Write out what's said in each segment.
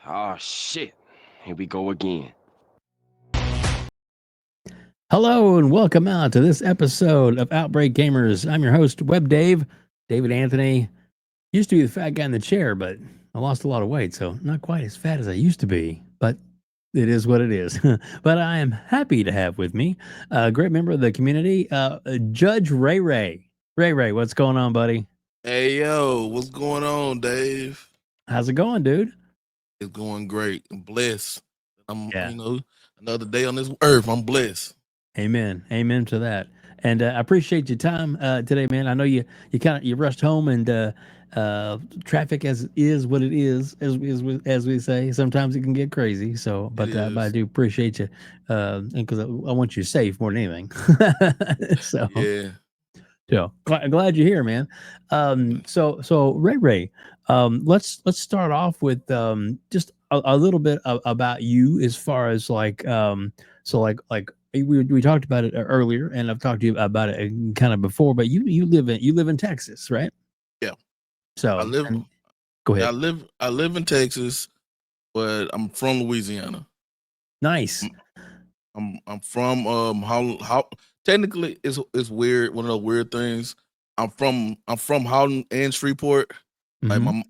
Oh shit. Here we go again. Hello and welcome out to this episode of Outbreak Gamers. I'm your host, WEBDAVE, David Anthony. Used to be the fat guy in the chair, but I lost a lot of weight, so not quite as fat as I used to be, but it is what it is. But I am happy to have with me a great member of the community, Judge Ray Ray. Ray Ray, what's going on, buddy? Hey yo, what's going on, Dave? How's it going, dude? It's going great. I'm blessed. I'm, Yeah. another day on this earth. I'm blessed. Amen. Amen to that. And I appreciate your time today, man. I know you rushed home and traffic as is what it is, as we say. Sometimes it can get crazy. So, It but I is. do appreciate you, because I want you safe more than anything. so, Yeah. glad you're here, man. So Ray Ray, let's start off with just a little bit about you as far as like we talked about it earlier, and I've talked to you about it kind of before, but you live in Texas, right? Yeah. I So, live and go I ahead. live in Texas, but I'm from Louisiana. Nice. I'm from how technically it's weird, one of those weird things. I'm from Houghton and Shreveport. Like Hmm.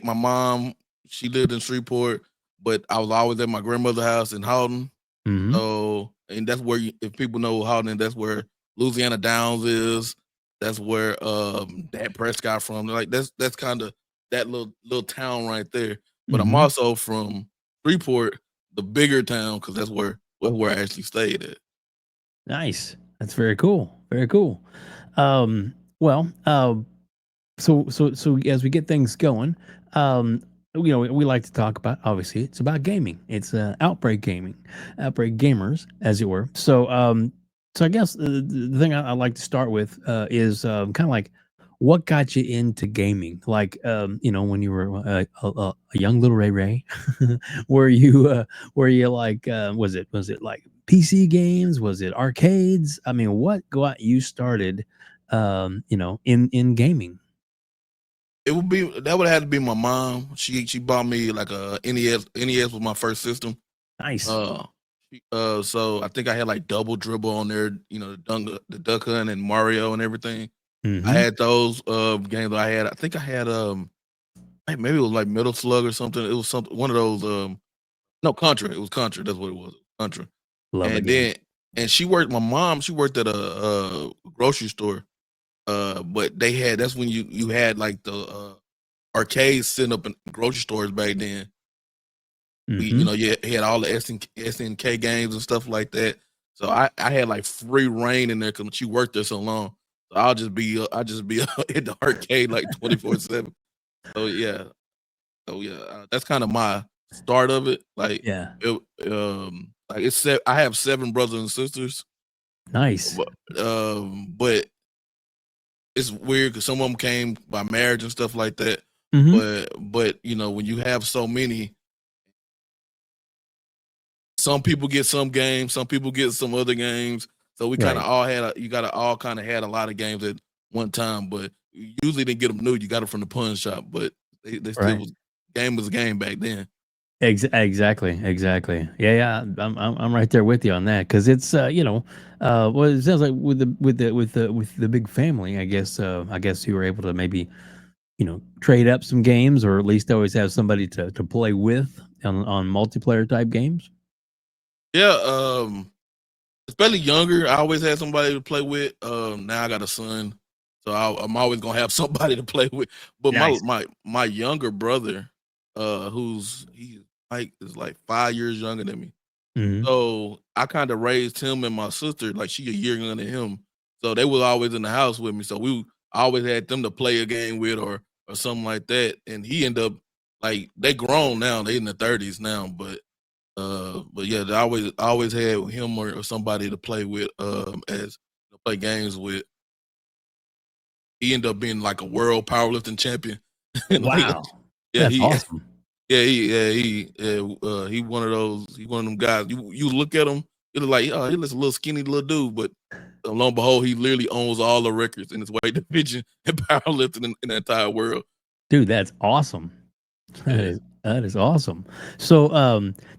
my mom, she lived in Shreveport, but I was always at my grandmother's house in Houghton. Hmm. So, and that's where if people know Houghton, that's where Louisiana Downs is. That's where Dak Prescott from. Like that's kind of that little town right there. But I'm Hmm. also from Freeport, the bigger town, because that's where I actually stayed at. Nice. That's very cool. Very cool. Well, so as we get things going, we like to talk about, obviously it's about gaming. It's Outbreak Gaming, Outbreak Gamers, as it were. So I guess the thing I'd like to start with is kind of like what got you into gaming. Like when you were a young little Ray Ray, were you like was it like PC games? Was it arcades? I mean, what got you started in gaming? That would have to be my mom. She bought me like a NES. NES was my first system. Nice. Uh, so I think I had like Double Dribble on there. The Duck Hunt and Mario and everything. I Mhm. had those games. I think I had maybe it was like Metal Slug or something. It was something one of those no, Contra. It was Contra. That's what it was. Contra. Love that And game. then my mom, she worked at a grocery store. But that's when you had like the arcades sitting up in grocery stores back then. Mhm. You had all the SNK games and stuff like that. So I had like free reign in there because she worked there so long. So I'll just be at the arcade like 24/7. So yeah, that's kind of my start of it. Like Yeah. I have 7 brothers and sisters, Nice. but it's weird because some of them came by marriage and stuff like that. Mhm. But when you have so many, some people get some games, some people get some other games. So we kind Right. of all you got to all kind of had a lot of games at one time, but you usually didn't get them new. You got them from the pawn shop, but they still Right. was game was a game back then. Exactly. Exactly. Yeah. Yeah. I'm right there with you on that because it's well, it sounds like with the big family. I guess you were able to maybe trade up some games, or at least always have somebody to play with on multiplayer type games. Yeah, especially younger. I always had somebody to play with. Now I got a son, so I'm always gonna have somebody to play with. But my Nice. my my younger brother, is like 5 years younger than me. Hmm. So I kind of raised him and my sister like she a year younger than him. So they was always in the house with me. So I always had them to play a game with or something like that. And he ended up like they grown now. They in the 30s now, but yeah, I always had him or somebody to play with as to play games with. He ended up being like a world powerlifting champion. And like Wow. yeah, That's awesome. he one of those. He one of them guys. You look at him, you're like, oh, he's just a little skinny little dude, but lo and behold, he literally owns all the records in his weight division and powerlifting in the entire world. Dude, that's awesome. That Yeah, is That is awesome. So,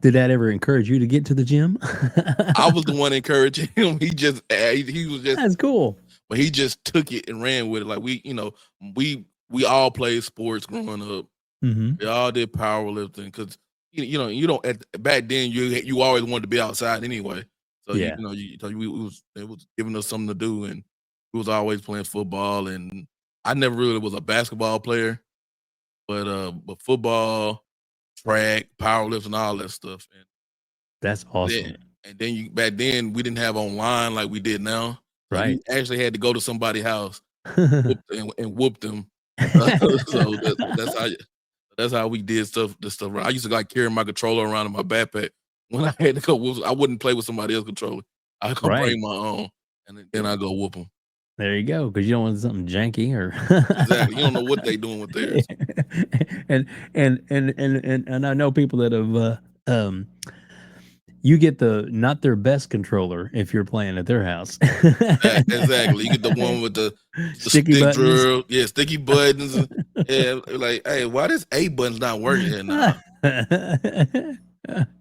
did that ever encourage you to get to the gym? I was the one encouraging him. He was just, That's cool. but he just took it and ran with it. Like we all played sports growing up. Mm-hmm. We all did powerlifting because you don't back then you always wanted to be outside anyway. So Yeah. it was giving us something to do, and we was always playing football. And I never really was a basketball player, but football, track, powerlifting, all that stuff. And That's then awesome. and then you back then we didn't have online like we did now. So Right. you actually had to go to somebody's house and whoop them. So that's how we did stuff. This stuff. I used to like carry my controller around in my backpack when I had to go. I wouldn't play with somebody else's controller. I could Right. bring my own, and then I go whoop them. There you go, because you don't want something janky or Exactly. You don't know what they doing with theirs. and and I know people that have you get the not their best controller if you're playing at their house. Exactly. You get the one with the Sticky stick buttons. drill, yeah, sticky buttons. Yeah, like, hey, why this A button's not working here now?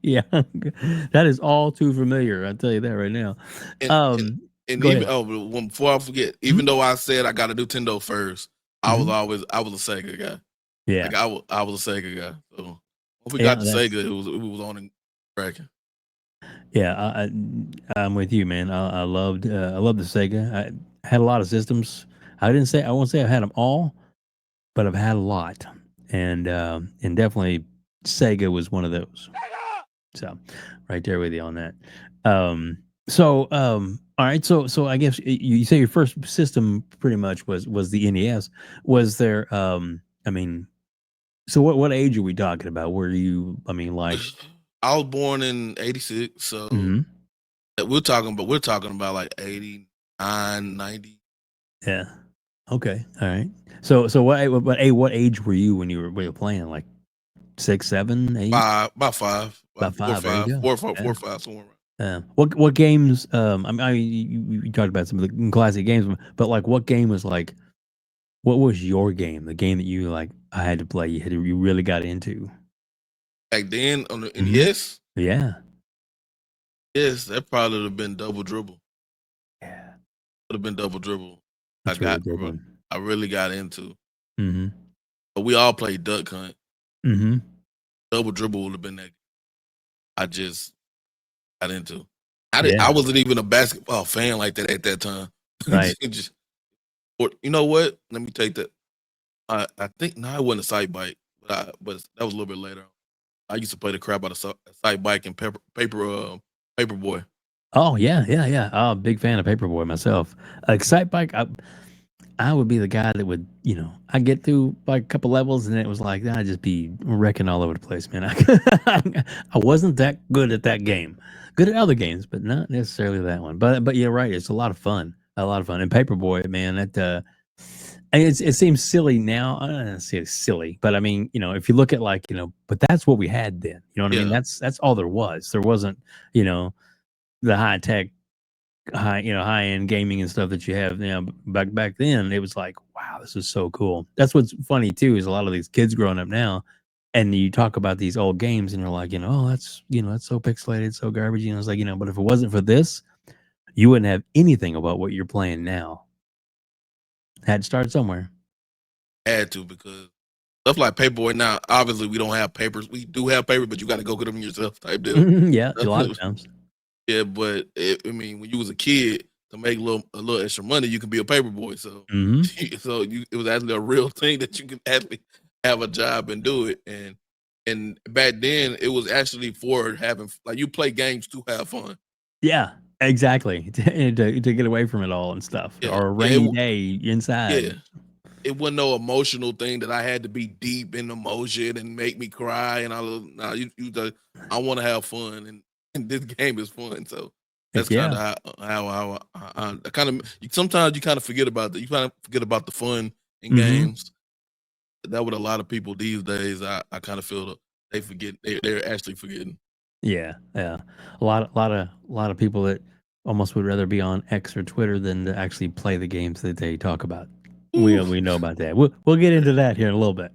Yeah, that is all too familiar. I'll tell you that right now. And and, and Go even ahead. before I forget, even though I said I got a Nintendo first, I was Mhm. a Sega guy. Yeah, Like I was a Sega guy. So once we yeah, got to Sega, it was on and cracking. yeah. I'm with you, man. I loved the Sega. I had a lot of systems. I won't say I had them all, but I've had a lot, and definitely Sega was one of those. So, right there with you on that. All right. So I guess you say your first system pretty much was the NES. Was there? I mean, so what age are we talking about? Were you? I mean, like, I was born in '86, so mhm, we're talking about like 89, 90. yeah. Okay. All right. So what age were you when you were playing? Like 6, 7, 8, About five, about 5. There you go. four, Yeah. or five, somewhere around. What games? I mean, you talked about some of the classic games, but like, what game was like? What was your game? The game that you like? I had to play. You really got into. Back then on the Hmm. NES, Yeah. yes, that probably would have been Double Dribble. Yeah. Would have been Double Dribble. I That's really got, good one. I really got into. Mm-hmm. But we all played Duck Hunt. Mm-hmm. Double Dribble would have been that. I just got into. Yeah. I wasn't even a basketball fan like that at that time. Right. Or you know what? Let me take that. I think no, it wasn't a sight bike, but that was a little bit later. I used to play the crap out of sight bike and paper boy. Oh yeah, yeah, yeah. Oh, big fan of Paperboy myself. Excite Bike. I would be the guy that would, I get through like a couple levels and it was like I'd just be wrecking all over the place, man. I wasn't that good at that game. Good at other games, but not necessarily that one. But you're right. It's a lot of fun. A lot of fun. And Paperboy, man, it seems silly now. I don't say it's silly, but I mean, if you look at like, but that's what we had then. You know what I mean? Yeah, That's all there was. There wasn't, you know, the high tech high end gaming and stuff that you have now. Back then, it was like, wow, this is so cool. That's what's funny too is a lot of these kids growing up now, and you talk about these old games, and you're like, oh, that's so pixelated, so garbage. It's like, but if it wasn't for this, you wouldn't have anything about what you're playing now. Had to start somewhere. had to because stuff like Paperboy now. Obviously, we don't have papers. We do have paper, but you got to go get them yourself. Type deal. Yeah, a lot of times. Yeah, but I mean, when you was a kid, to make a little extra money, you can be a paper boy. So, Hmm. it was actually a real thing that you could actually have a job and do it. And back then, it was actually for having like you play games to have fun. Yeah, exactly. To get away from it all and stuff, Yeah, or a yeah, rainy day inside. yeah. It wasn't no emotional thing that I had to be deep in emotion and make me cry. And nah, I want to have fun, and this game is fun. So that's Heck kind yeah. of how I kind of sometimes you kind of forget about that. You kind of forget about the fun in Hmm. games. That what a lot of people these days. I kind of feel that they forget. They're actually forgetting. Yeah, yeah. A lot of people that almost would rather be on X or Twitter than to actually play the games that they talk about. We know about that. We'll get into that here in a little bit,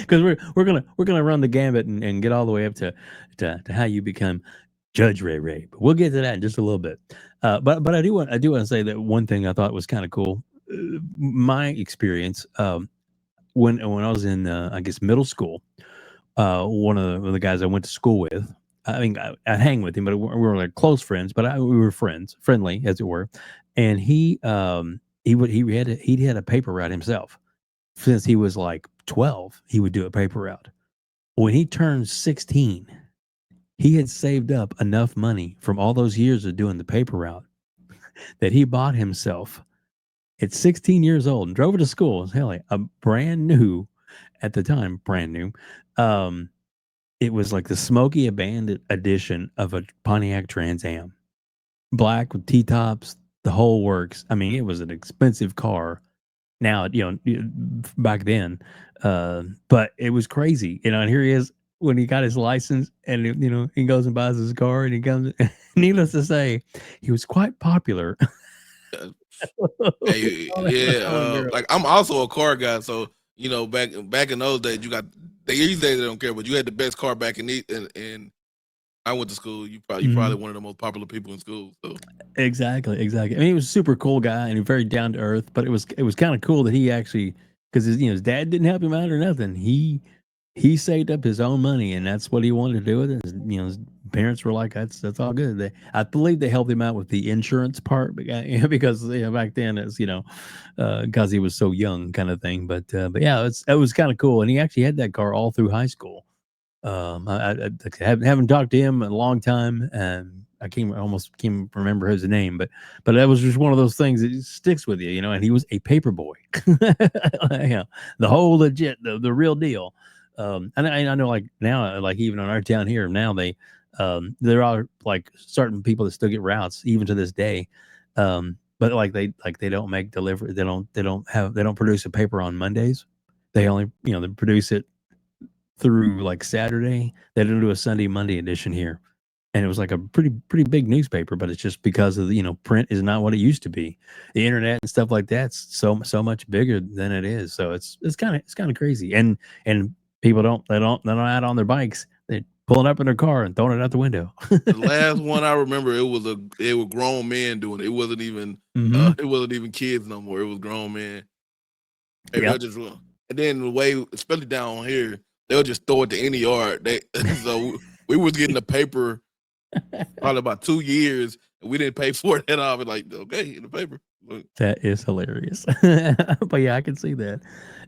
because we're gonna run the gambit and get all the way up to how you become Judge Ray Ray. But we'll get to that in just a little bit. But I do want to say that one thing I thought was kind of cool. My experience when I was in I guess middle school, one of the guys I went to school with. I mean, I hang with him, but we were like close friends. But we were friends, friendly as it were. And he had a paper route himself since he was like 12. He would do a paper route. When he turned 16, he had saved up enough money from all those years of doing the paper route that he bought himself at 16 years old and drove it to school. Hell, a brand new, at the time, brand new. It was like the Smokey Abandoned edition of a Pontiac Trans Am, black with T-tops, the whole works. I mean, it was an expensive car. Now, back then, but it was crazy, and here he is when he got his license, and he goes and buys his car, and he comes. Needless to say, he was quite popular. Hey, yeah, like I'm also a car guy, so back in those days, these days they don't care, but you had the best car back in I went to school. You probably one of the most popular people in school. So exactly. I mean, he was a super cool guy and very down to earth. But it was kind of cool that he actually, because his dad didn't help him out or nothing. He saved up his own money, and that's what he wanted to do with it. His parents were like, "That's all good." I believe they helped him out with the insurance part, because back then it's because he was so young, kind of thing. But yeah, it was kind of cool, and he actually had that car all through high school. I haven't talked to him in a long time, and I almost can't remember his name, but that was just one of those things that sticks with you, And he was a paper boy, the whole legit, the real deal. And I know, like now, like even in our town here now, there are like certain people that still get routes even to this day. But they don't make delivery. They don't produce a paper on Mondays. They only they produce it through like Saturday. They don't do a Sunday Monday edition here, and it was like a pretty big newspaper. But it's just because of print is not what it used to be. The internet and stuff like that's so much bigger than it is. So it's kind of crazy. And people they're not out on their bikes. They're pulling up in their car and throwing it out the window. The last one I remember, it were grown men doing it. It wasn't even kids no more. It was grown men. Yeah. And then the way, especially down here, they'll just throw it to any yard. So we was getting the paper probably about 2 years, and we didn't pay for it at all. We're like, okay, in the paper. That is hilarious. But yeah, I can see that.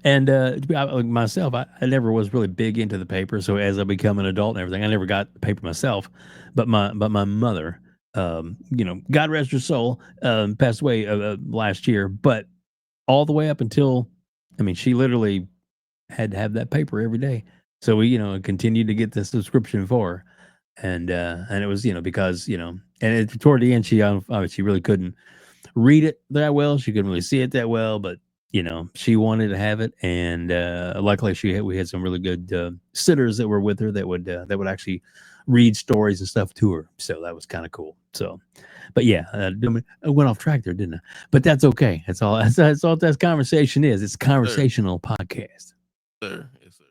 And myself, I never was really big into the paper. So as I become an adult and everything, I never got the paper myself. But my mother, God rest her soul, passed away last year. But all the way up until, I mean, she literally had to have that paper every day. So we, continued to get the subscription for her. And it was, because, toward the end, she really couldn't read it that well. She couldn't really see it that well, but she wanted to have it. And luckily we had some really good sitters that were with her that would actually read stories and stuff to her. So that was kind of cool. So, but yeah, I went off track there, didn't I? But that's okay. That's all that conversation is. It's a conversational podcast. Sir. Yes, sir.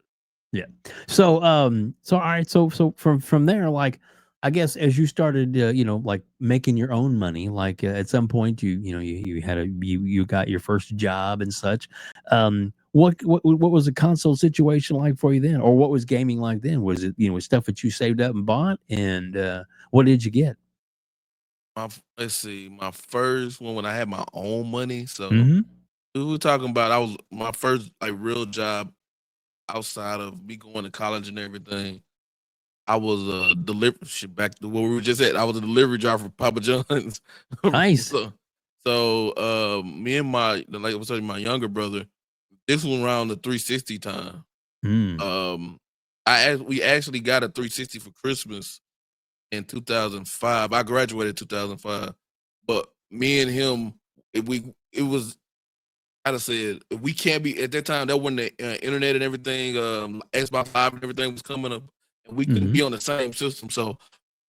Yeah. So all right. So from there, like, I guess as you started, like making your own money, like at some point you got your first job and such. What was the console situation like for you then, or what was gaming like then? Was it stuff that you saved up and bought, and what did you get? Let's see, my first one when I had my own money. So Mhm. we were talking about I was my first like real job outside of me going to college and everything. I was a delivery back to what we were just at. I was a delivery driver for Papa John's. Nice. So me and like I was telling my younger brother, this was around the 360 time. Mm. We actually got a 360 for Christmas in 2005. I graduated 2005, but me and him, it was how to say it. We can't be at that time. That when the internet and everything, Xbox Live and everything was coming up, and we couldn't be on the same system. So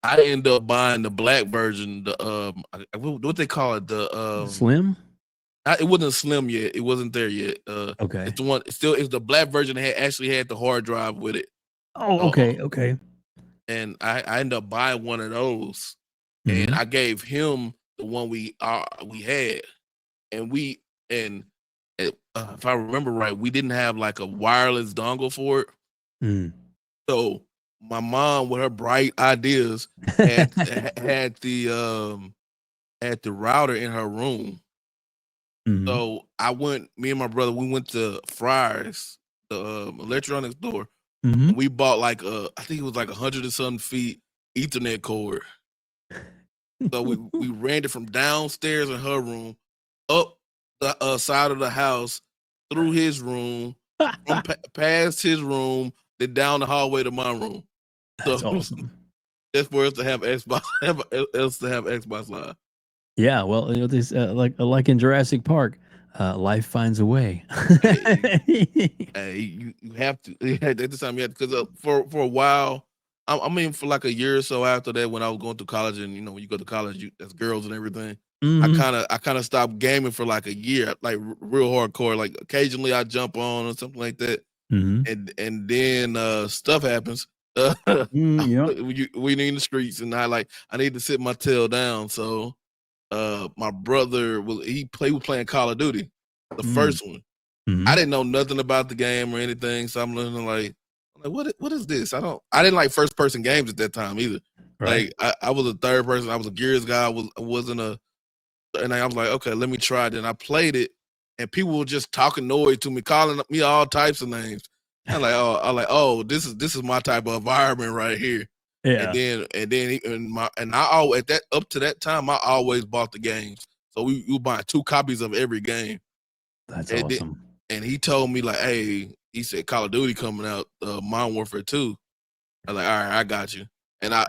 I ended up buying the black version, the what they call it, the Slim. It wasn't slim yet. It wasn't there yet. Okay. It's the one. It's the black version that actually had the hard drive with it. Oh, okay. Okay. And I ended up buying one of those, and Mhm. I gave him the one we had, and if I remember right, we didn't have like a wireless dongle for it. Mm. So my mom, with her bright ideas, had had the router in her room. Mhm. So me and my brother, we went to Fry's, the electronics store, Mhm. and we bought like I think it was like 100 and something feet Ethernet cord. So we ran it from downstairs in her room, up the side of the house, through his room, past his room, then down the hallway to my room. That's So awesome. that's for us to have Xbox, us to have Xbox Live. Yeah, well, this like in Jurassic Park, life finds a way. Hey, you have to at this time you have to, because for a while, I mean for like a year or so after that, when I was going through college, and when you go to college, as girls and everything, I Mhm. kind of stopped gaming for like a year, like real hardcore. Like occasionally I jump on or something like that, Mhm. and then stuff happens. Yep. We in the streets, and I need to sit my tail down. So my brother was playing Call of Duty, the Mm. first one. I Mhm. didn't know nothing about the game or anything, so I'm listening what is this? I didn't like first person games at that time either. Right. Like I was a third person. I was a Gears guy. I wasn't a, and I was like, okay, let me try it. And I played it, and people were just talking noise to me, calling me all types of names. This is my type of environment right here. And Yeah. then I always, at that up to that time, I always bought the games. So we were buying 2 copies of every game. That's And then, awesome. and he told me like, hey, he said Call of Duty coming out, Modern Warfare 2. I was like, all right, I got you. And I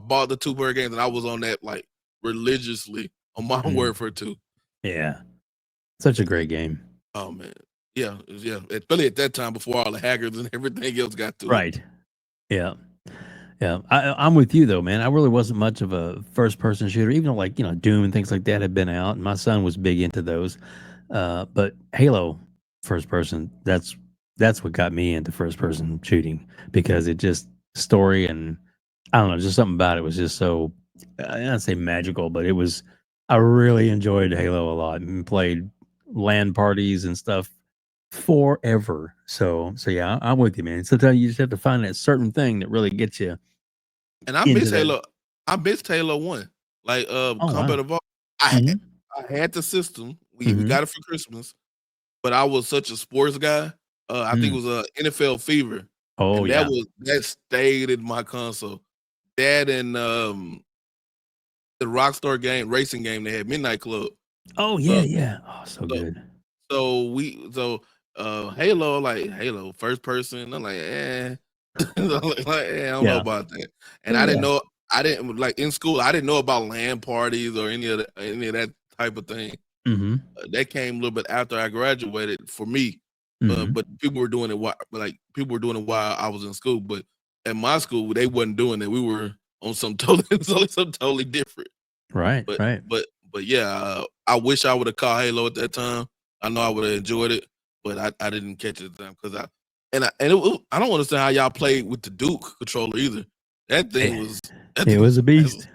bought the 2 per games, and I was on that like religiously on Modern Mm. Warfare 2. Yeah. Such a great game. Oh man, yeah, especially at that time before all the hackers and everything else got to it. Right. Yeah. Yeah. I'm with you though, man. I really wasn't much of a first person shooter, even though like, Doom and things like that had been out, and my son was big into those. But Halo first person, that's what got me into first person shooting, because it just story, and I don't know, just something about it was just so, I don't say magical, but it was, I really enjoyed Halo a lot and played LAN parties and stuff forever. So yeah, I'm with you, man. Sometimes you just have to find that certain thing that really gets you And I into miss that. Halo. I missed Halo 1. Like Oh Combat wow. Evolved. I Hmm. I had the system. We Hmm. got it for Christmas, but I was such a sports guy. I think it Mm. was NFL Fever, Oh and yeah. that stayed in my console. That and the Rockstar game, racing game they had, Midnight Club. Oh yeah, Uh, yeah. Oh, so so good. Halo, like Halo first person. I'm like, I don't know Yeah. about that. And Yeah. I didn't like in school. I didn't know about LAN parties or any of that type of thing. Hmm. That came a little bit after I graduated for me. Hmm. But people were doing it while I was in school. But at my school, they wasn't doing it. We were on some something totally different. Right. But Right. but yeah, I wish I would have caught Halo at that time. I know I would have enjoyed it, but I didn't catch it at the time because I don't understand how y'all played with the Duke controller either. That thing It, was that it thing was was a massive. beast.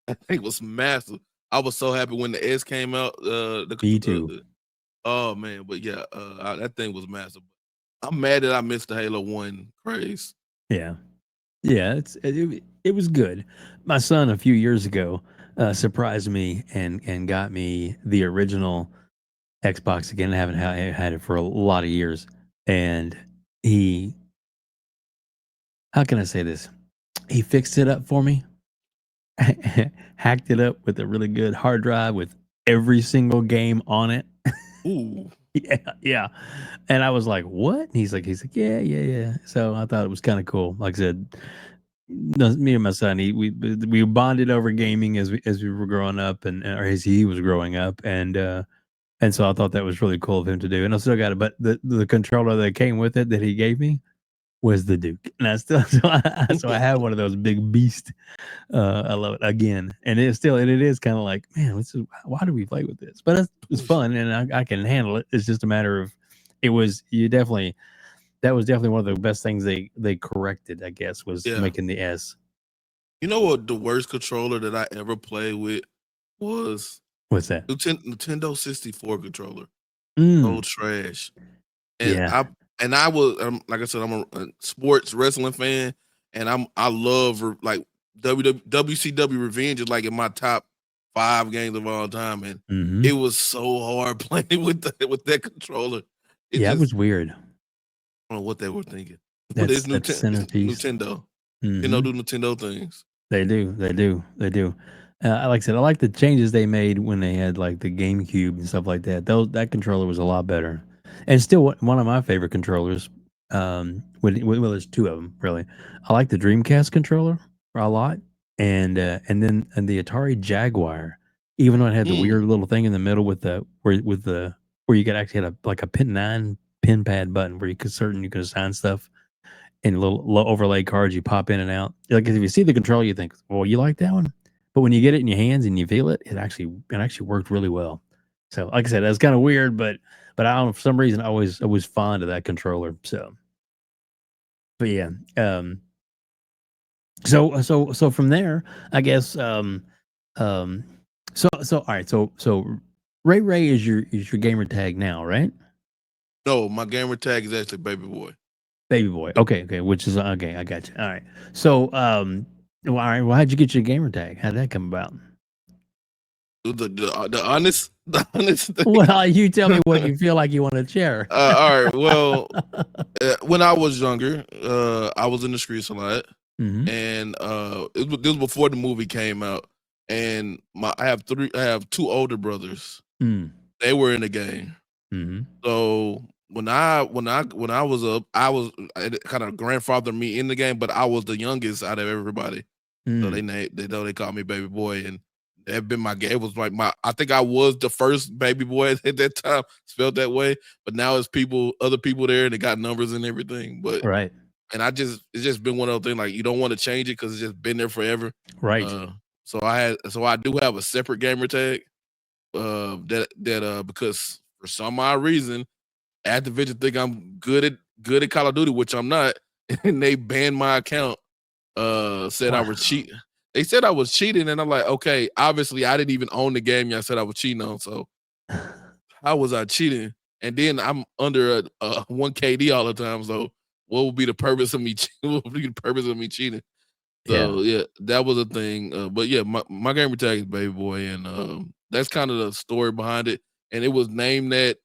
That thing was massive. I was so happy when the S came out. Me too. Oh man, but yeah, that thing was massive. I'm mad that I missed the Halo 1 craze. Yeah. Yeah. It was good. My son a few years ago surprised me and got me the original Xbox again. I haven't had it for a lot of years, and he, how can I say this? He fixed it up for me, hacked it up with a really good hard drive with every single game on it. Ooh, Yeah, yeah. And I was like, "What?" And he's like, "Yeah, yeah, yeah." So I thought it was kind of cool. Like I said, no, me and my son, we bonded over gaming as we were growing up, or as he was growing up, and so I thought that was really cool of him to do. And I still got it, but the controller that came with it that he gave me, was the Duke, and I still so I have one of those big beast. I love it again, and it is kind of like, man, why do we play with this? But it's fun, and I can handle it. It's just a matter of that was definitely one of the best things they corrected, I guess, was Yeah. making the S. You know what? The worst controller that I ever played with was What's that? Nintendo 64 controller. Mm, So trash. And yeah. I was like I said, I'm a sports wrestling fan, and I love like WCW Revenge is like in my top 5 games of all time, and Mm-hmm. it was so hard playing with that controller. It Yeah, it just was weird. I don't know what they were thinking, but That's it's centerpiece. Nintendo. Mm-hmm. Do Nintendo things. They do. Like I said, I like the changes they made when they had like the GameCube and stuff like that. That controller was a lot better, and still one of my favorite controllers. Well, there's two of them really. I like the Dreamcast controller a lot, and then the Atari Jaguar, even though it had the weird little thing in the middle with the where you could actually had a pin pad button where you could assign stuff and little overlay cards you pop in and out. Like if you see the control, you think, "Well, you like that one," but when you get it in your hands and you feel it, it actually worked really well. So, like I said, that's kind of weird, but I don't know, for some reason I was fond of that controller. So, but yeah, so from there, I guess, um, so all right, so Ray is your gamer tag now, right? No, my gamer tag is actually Baby Boy. Baby boy. Okay, which is okay. I got you. All right. So, well, all right. Well, how'd you get your gamer tag? How'd that come about? The honest thing. Well, you tell me what you feel like you want to share. All right. Well, when I was younger, I was in the streets a lot, Mm-hmm. and this was before the movie came out. And I have 2 older brothers. Mm. They were in the game. Mm-hmm. So when I was up, I was kind of grandfathered me in the game, but I was the youngest out of everybody. So Mm. they know they called me Baby Boy, and that been my game. It was like I think I was the first Baby Boy at that time, spelled that way. But now it's other people there, and they got numbers and everything. But Right. and it's just been one of those things like you don't want to change it because it's just been there forever. Right. So I do have a separate gamer tag. Because for some odd reason, Activision think I'm good at Call of Duty, which I'm not, and they banned my account. Said I was cheating. They said I was cheating, and I'm like, okay, obviously I didn't even own the game. Y'all said I was cheating on, so how was I cheating? And then I'm under a 1 KD all the time. So what would be the purpose of me? What would be the purpose of me cheating? Yeah. So yeah, that was a thing. But yeah, my gamer tag is Baby Boy, and that's kind of the story behind it. And it was named that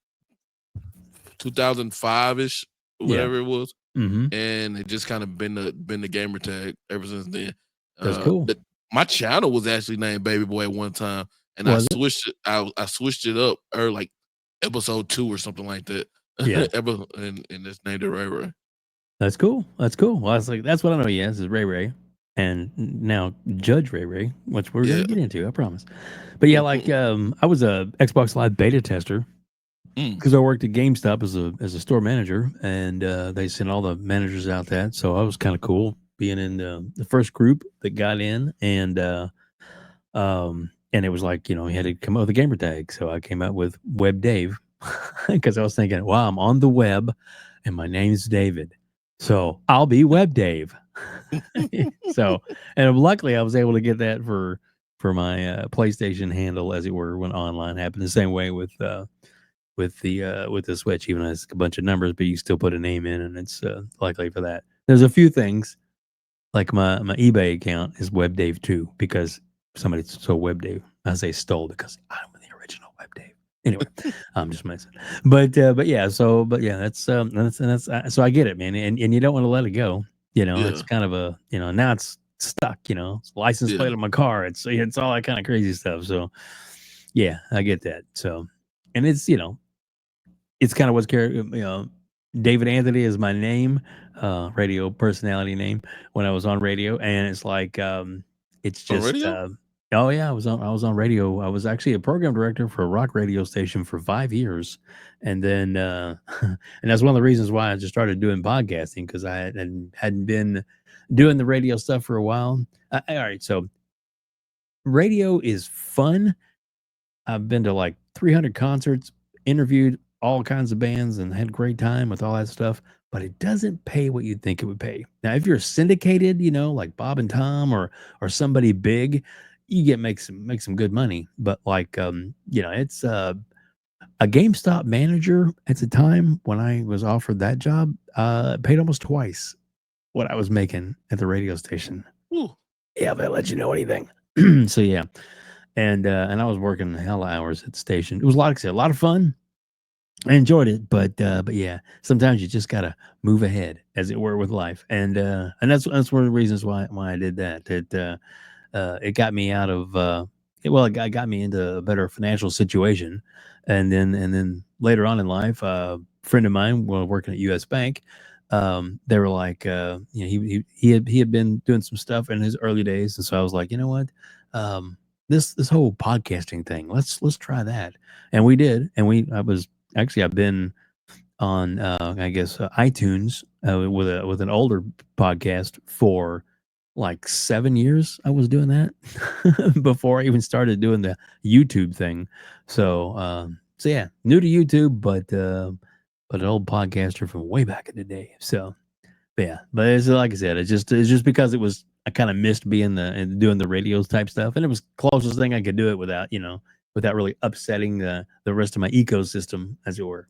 2005 ish, Yeah. whatever it was, Mm-hmm. and it just kind of been the gamer tag ever since then. That's cool. My channel was actually named Baby Boy at one time, and Was it? I switched it up or like episode 2 or something like that. Yeah. and just named it Ray Ray. That's cool. That's cool. Well, that's what I know. Yes, is Ray, and now Judge Ray, which we're gonna get into. I promise. But yeah, like I was a Xbox Live beta tester because I worked at GameStop as a store manager, and they sent all the managers out that. So I was kind of cool being in the first group that got in, and it was like, you had to come up with a gamer tag. So I came up with WEBDAVE because I was thinking, wow, I'm on the web, and my name's David, so I'll be WEBDAVE. So, and luckily I was able to get that for my PlayStation handle, as it were, when online happened. The same way with the Switch, even though it's a bunch of numbers, but you still put a name in, and it's likely for that. There's a few things like my eBay account is WebDave too, because somebody stole WebDave. I say stole because I'm the original WebDave. Anyway, I'm just messing. But yeah, so that's so I get it, man, and you don't want to let it go. It's kind of a now it's stuck. It's license plate on my car. It's all that kind of crazy stuff. So yeah, I get that. So, and it's it's kind of what's David Anthony is my name, radio personality name when I was on radio, and it's like it's On just radio? Oh yeah, I was on radio. I was actually a program director for a rock radio station for 5 years, and then and that's one of the reasons why I just started doing podcasting because hadn't been doing the radio stuff for a while. All right, so radio is fun. I've been to like 300 concerts, interviewed all kinds of bands, and had a great time with all that stuff. But it doesn't pay what you'd think it would pay. Now, if you're syndicated, like Bob and Tom or somebody big, you get make some good money. But like it's a GameStop manager at the time when I was offered that job, paid almost twice what I was making at the radio station. Ooh. Yeah, if that lets you know anything. So yeah. And I was working hell hours at the station. It was like I said, a lot of fun. I enjoyed it, but yeah, sometimes you just gotta move ahead, as it were, with life, and that's one of the reasons why I did that. It got me out of it got me into a better financial situation, and then later on in life, a friend of mine, while working at U.S. Bank, they were like, he had been doing some stuff in his early days, and so I was like, you know what, this whole podcasting thing, let's try that, and we did, and I've been on I guess iTunes with an older podcast for like 7 years. I was doing that before I even started doing the YouTube thing. So yeah, new to YouTube, but an old podcaster from way back in the day. So yeah, but it's like I said, it's just because I kind of missed being and doing the radio type stuff, and it was closest thing I could do it without really upsetting the rest of my ecosystem, as it were.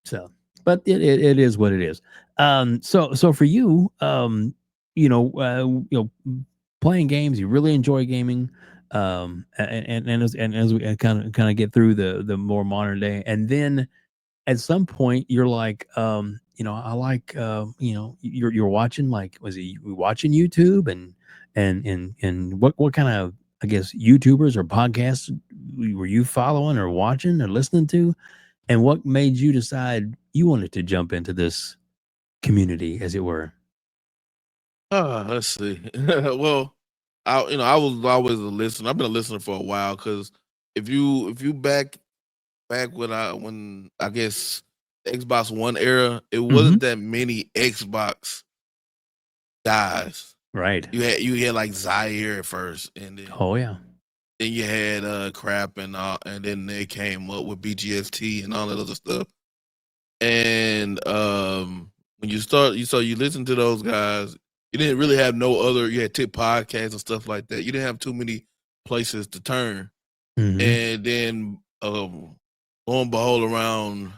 So, but it is what it is. So for you, playing games, you really enjoy gaming, and as we kind of get through the more modern day, and then at some point you're like, I like, you're watching, like, was it you watching YouTube and what kind of, I guess, YouTubers or podcasts were you following or watching or listening to? And what made you decide you wanted to jump into this community, as it were? Let's see. Well, I was always a listener. I've been a listener for a while because if you back when I guess the Xbox One era, it Mhm. wasn't that many Xbox guys. Right. You had like Zaire at first, and Oh yeah. then you had crap and then they came up with BGST and all that other stuff. And when you listen to those guys, you didn't really have no other. You had tip podcasts and stuff like that. You didn't have too many places to turn. Mhm. And then lo and behold, around,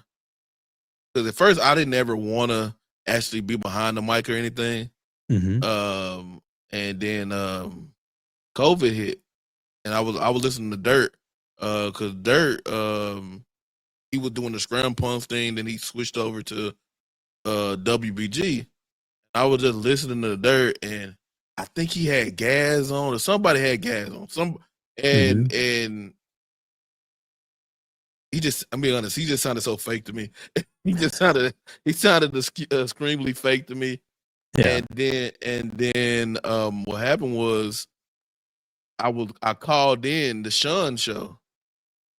because at first I didn't ever want to actually be behind the mic or anything. Mhm. And then COVID hit, and I was listening to Dirt, because Dirt, he was doing the Scrum Pump thing, then he switched over to WBG. I was just listening to the Dirt, and I think he had gas on, or somebody had gas on. Mhm. And I'm being honest, he just sounded so fake to me. he sounded screamingly fake to me. Yeah. And then what happened was I called in the Sean show,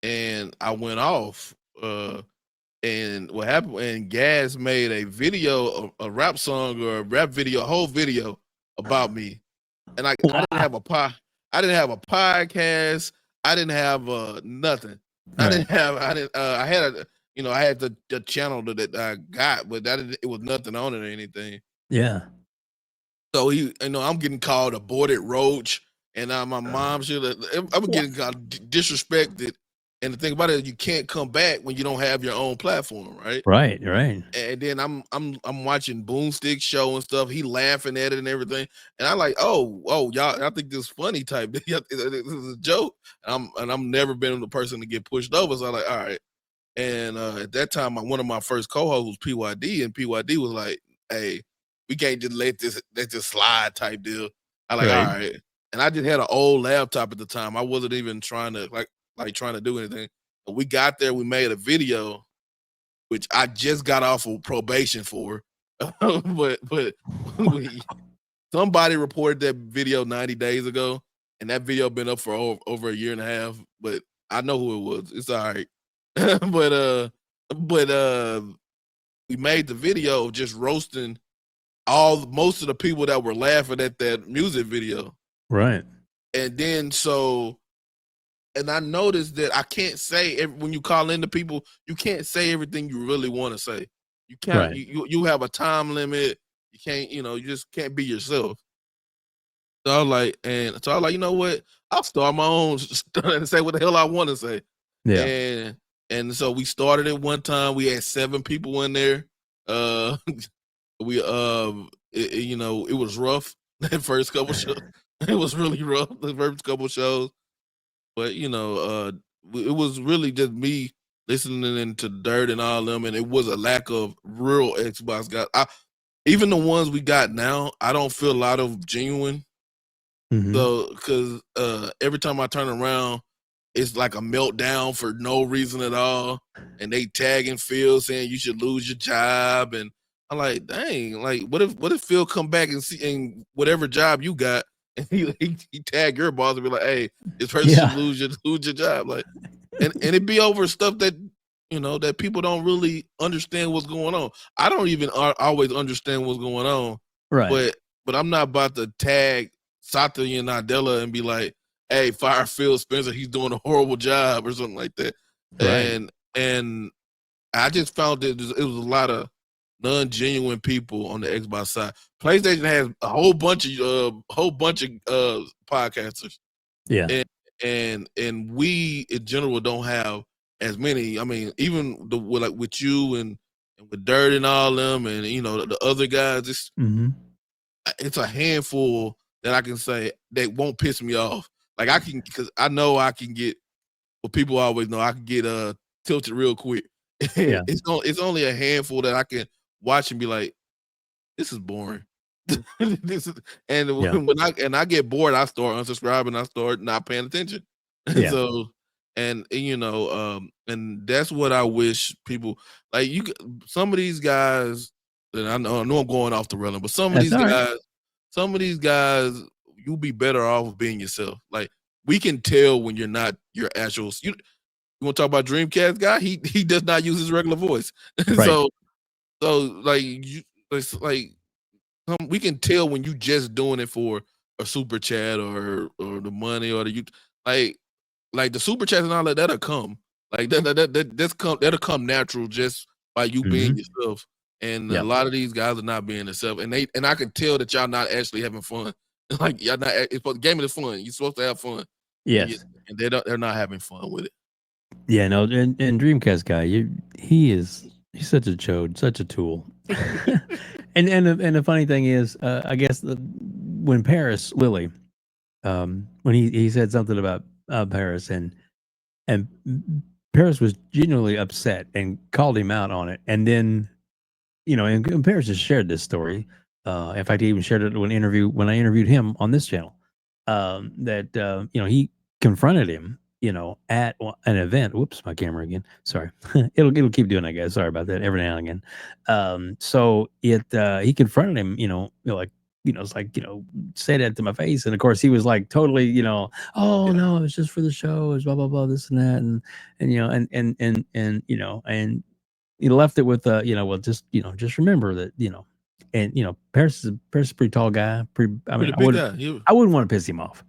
and I went off. And what happened? And Gaz made a video, a rap song or a rap video, a whole video about me. And I didn't Wow. have I didn't have a podcast. I didn't have nothing. Right. I had I had the channel that I got, but it was nothing on it or anything. Yeah. So I'm getting called aborted roach, and my mom I'm Wha- getting called disrespected. And the thing about it is, you can't come back when you don't have your own platform, right? Right. Right. And then I'm watching Boomstick show and stuff. He laughing at it and everything, and I'm like, oh, y'all, I think this is funny type. This is a joke. And I'm never been the person to get pushed over. So I'm like, all right. And at that time, one of my first co-hosts was PYD, and PYD was like, "Hey, we can't just let this slide," type deal. I like, all Right. right. And I just had an old laptop at the time. I wasn't even trying to trying to do anything. But we got there. We made a video, which I just got off of probation for. but somebody reported that video 90 days ago, and that video been up for over a year and a half. But I know who it was. It's all right. but we made the video just roasting most of the people that were laughing at that music video. Right. And then and I noticed that I can't say when you call in to people, you can't say everything you really want to say. You can't. Right. You have a time limit. You can't. You just can't be yourself. So I was like, you know what? I'll start my own and say what the hell I want to say. Yeah. And so we started it one time. We had 7 people in there. It was rough. The first couple shows. It was really rough. The first couple shows. But it was really just me listening to Dirt and all them, and it was a lack of real Xbox guys. Even the ones we got now, I don't feel a lot of genuine. Mhm. So, because every time I turn around, it's like a meltdown for no reason at all, and they tagging Phil saying you should lose your job, and I'm like, dang, like what if Phil come back and see in whatever job you got, and he tag your boss and be like, hey, this person should lose your job, like, and it be over stuff that that people don't really understand what's going on. I don't even always understand what's going on, Right. but I'm not about to tag Satya and Nadella and be like, hey, fire Phil Spencer, he's doing a horrible job or something like that. Right. And I just found that it was a lot of non-genuine people on the Xbox side. PlayStation has a whole bunch of podcasters. Yeah. And we in general don't have as many. I mean, even with you and with Dirt and all them, and the other guys, it's a handful that I can say that won't piss me off. Like because I know I can get what people always know. I can get tilted real quick. Yeah. It's only a handful that I can watch and be like, this is boring. When I get bored, I start unsubscribing. I start not paying attention. Yeah. So and that's what I wish people like. Some of these guys, and I know I'm going off the railing, but some of these guys, you'll be better off being yourself. Like, we can tell when you're not your actual. You want to talk about Dreamcast guy? He does not use his regular voice. Right. so we can tell when you just doing it for a super chat or the money or like the super chats and all that'll come. Like that'll come natural just by you being yourself. And a lot of these guys are not being themselves, and I can tell that y'all not actually having fun. Like, y'all not. Gaming is fun. You're supposed to have fun. Yes. And they're not having fun with it. Yeah. No. And Dreamcast guy, he's such a chode, such a tool. and the funny thing is, I guess when Paris Lily, when he said something about Paris and Paris was genuinely upset and called him out on it, and then and Paris has shared this story. In fact, he even shared it when I interviewed him on this channel. That he confronted him, at an event. Whoops, my camera again. Sorry, it'll keep doing that, guys. Sorry about that. Every now and again. So he confronted him. It's like, say that to my face, and of course he was like totally, oh no, it was just for the show, it was blah blah blah, this and that, and and he left it with well, just remember that, and Paris is a pretty tall guy. I Pretty big guy. I wouldn't want to piss him off.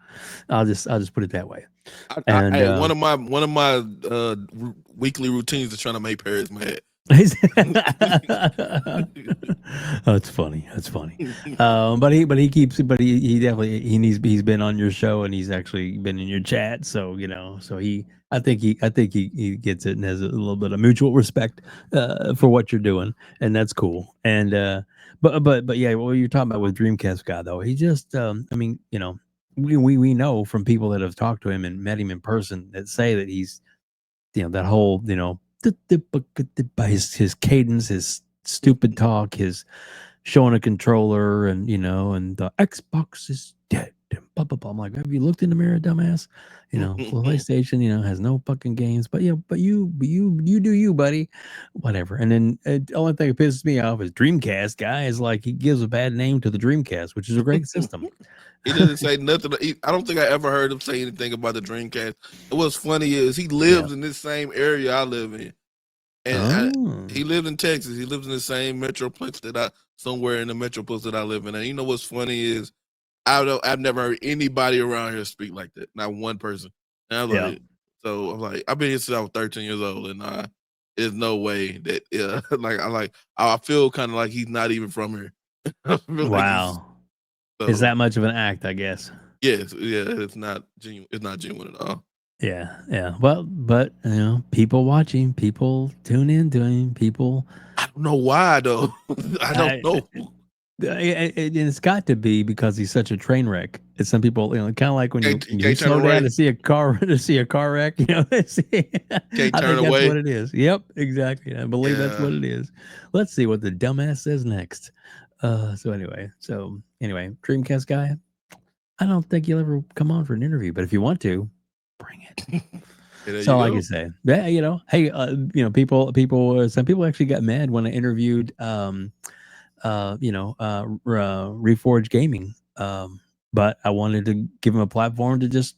I'll just put it that way. One of my weekly routines is trying to make Paris mad. That's funny. But he's been on your show, and he's actually been in your chat. So I think he gets it and has a little bit of mutual respect for what you're doing, and that's cool. And but yeah, what you're talking about with Dreamcast guy though, he just we know from people that have talked to him and met him in person that say that he's that whole by his cadence, his stupid talk, his showing a controller, and and the Xbox is dead. Blah, blah, blah. I'm like, have you looked in the mirror, dumbass? PlayStation, has no fucking games. But you do you, buddy. Whatever. And then the only thing that pisses me off is Dreamcast guy is like he gives a bad name to the Dreamcast, which is a great system. He doesn't say nothing. I don't think I ever heard him say anything about the Dreamcast. And what's funny is he lives in this same area I live in. And he lived in Texas. He lives in the same metroplex somewhere in the metroplex that I live in. And you know what's funny is I've never heard anybody around here speak like that. Not one person. And I'm like, so I'm like, I've been here since I was 13 years old, and there's no way that I feel kind of like he's not even from here. Wow. Is that much of an act, I guess? Yes, it's not genuine. It's not genuine at all. Yeah. Well, but people watching, people tune in to him, people. I don't know why though. I don't know. It's got to be because he's such a train wreck. It's some people, kind of like when you slow down to see a car wreck. Can't I think turn away. that's what it is. Yep, exactly. I believe that's what it is. Let's see what the dumbass says next. So anyway, Dreamcast guy, I don't think you'll ever come on for an interview, but if you want to, bring it. That's all I can say. Yeah, hey, people. Some people actually got mad when I interviewed, Reforge Gaming. But I wanted to give him a platform to just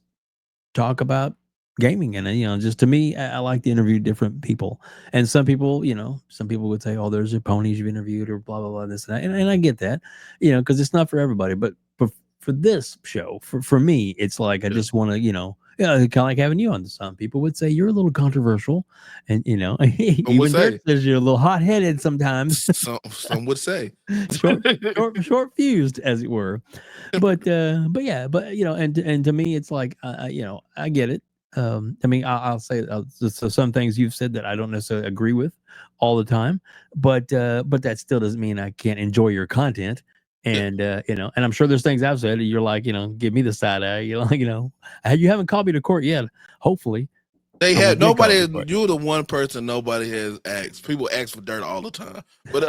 talk about gaming, and just to me, I like to interview different people. And some people would say, "Oh, there's your ponies you've interviewed," or blah blah blah, this and that. And I get that, because it's not for everybody. But for this show, for me, it's like I just want to, kind of like having you on. Some people would say you're a little controversial, and even Dirk says you're a little hot-headed sometimes. Some would say short fused, as it were. But and to me, it's like I get it. I'll say so some things you've said that I don't necessarily agree with all the time, but that still doesn't mean I can't enjoy your content. And and I'm sure there's things I've said you're like, give me the side eye. You haven't called me to court yet. Hopefully, they have nobody. You're the one person nobody has asked. People ask for dirt all the time, but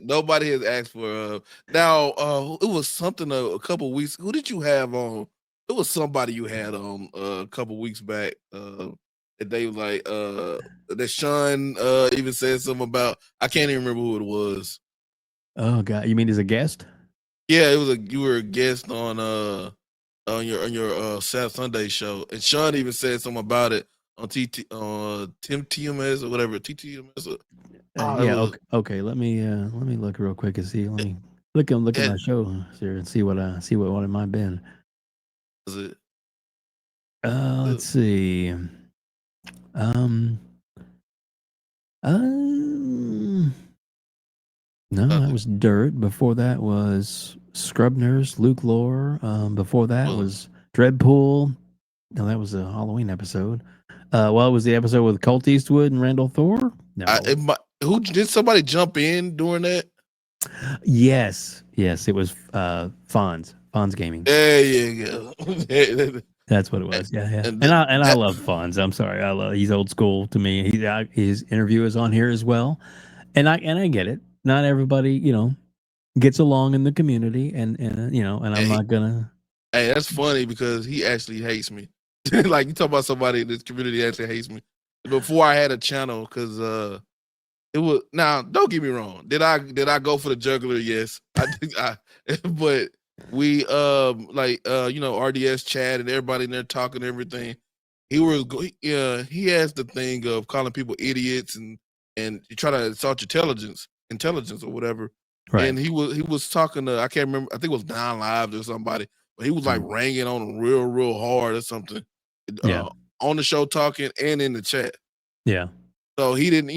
nobody has asked for. Now, it was something a couple weeks. Who did you have on? It was somebody you had on a couple weeks back. They were like that Sean even said something about. I can't even remember who it was. Oh God, you mean as a guest? Yeah, it was you were a guest on your Saturday Sunday show, and Sean even said something about it on TMS or whatever TTMS. Okay. Let me look real quick and see. Let me look at my show here and see what it might have been. Is it? Let's see. No, that was Dirt. Before that was Scrub Nurse, Luke Lore. Before that was Dreadpool. No, that was a Halloween episode. It was the episode with Colt Eastwood and Randall Thor. No. Who did somebody jump in during that? Yes, it was Fonz Gaming. There you go. That's what it was. Yeah. And I love Fonz. I'm sorry, he's old school to me. His interview is on here as well, and I get it. Not everybody, gets along in the community, and I'm not gonna. Hey, that's funny because he actually hates me. Like you talk about somebody in this community actually hates me. Before I had a channel, because it was now. Don't get me wrong. Did I go for the juggler? Yes, I think but we RDS chat and everybody in there talking everything. He has the thing of calling people idiots and you try to insult your intelligence or whatever. Right. And he was talking to, I can't remember, I think it was Don Live or somebody, but he was like ringing on him real hard or something. On the show talking and in the chat. Yeah. So he didn't,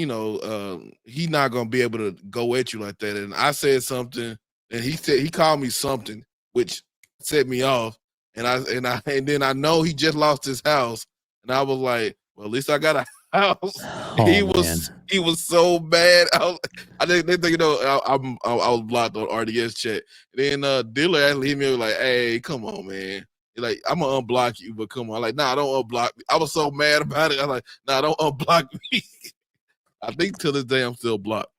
he's not gonna be able to go at you like that. And I said something, and he called me something, which set me off. And then I know he just lost his house, and I was like, well, at least I got a house. Oh, he was so bad. I didn't think I was blocked on RDS chat. And then Diller actually hit me like, "Hey, come on, man. Like, I'm gonna unblock you, but come on." Like, nah, don't unblock me. I was so mad about it. I'm like, nah, don't unblock me. I think till this day I'm still blocked.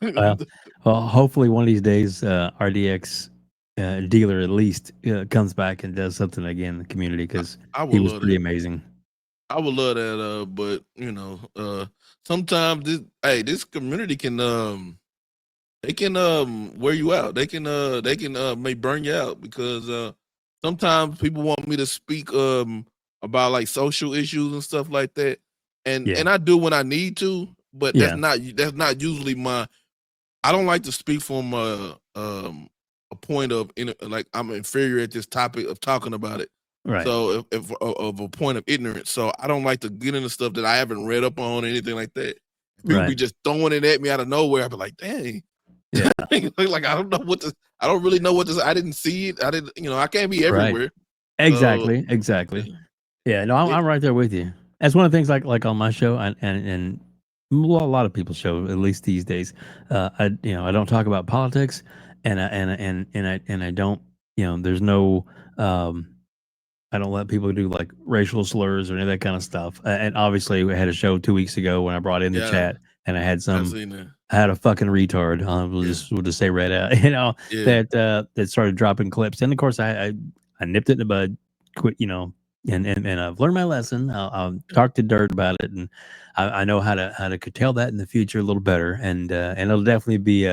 Well, hopefully one of these days, RDX dealer at least comes back and does something again in the community because I he would was love pretty that. amazing. I would love that. But sometimes this community can they can wear you out. They can may burn you out because sometimes people want me to speak about like social issues and stuff like that, Yeah, and I do when I need to, but yeah, that's not usually my. I don't like to speak from a point of like I'm inferior at this topic of talking about it. right, So if of a point of ignorance, so I don't like to get into stuff that I haven't read up on or anything like that. People be right, just throwing it at me out of nowhere. I be like, dang, yeah, like I don't know what to. I don't really know what to. I didn't see it. I didn't. I can't be right. everywhere. So Exactly, exactly. yeah, Yeah, no, I'm right there with you. That's one of the things like on my show and a lot of people's show, at least these days. I don't talk about politics, and I don't, there's no, um, I don't let people do like racial slurs or any of that kind of stuff. And obviously, we had a show 2 weeks ago when I brought in the yeah, chat, and I seen that. I had a fucking retard. Yeah, We'll just say right out, yeah, that started dropping clips, and of course I nipped it in the bud, quit, and I've learned my lesson. I'll talk to Dirt about it, and I know how to curtail that in the future a little better, and it'll definitely be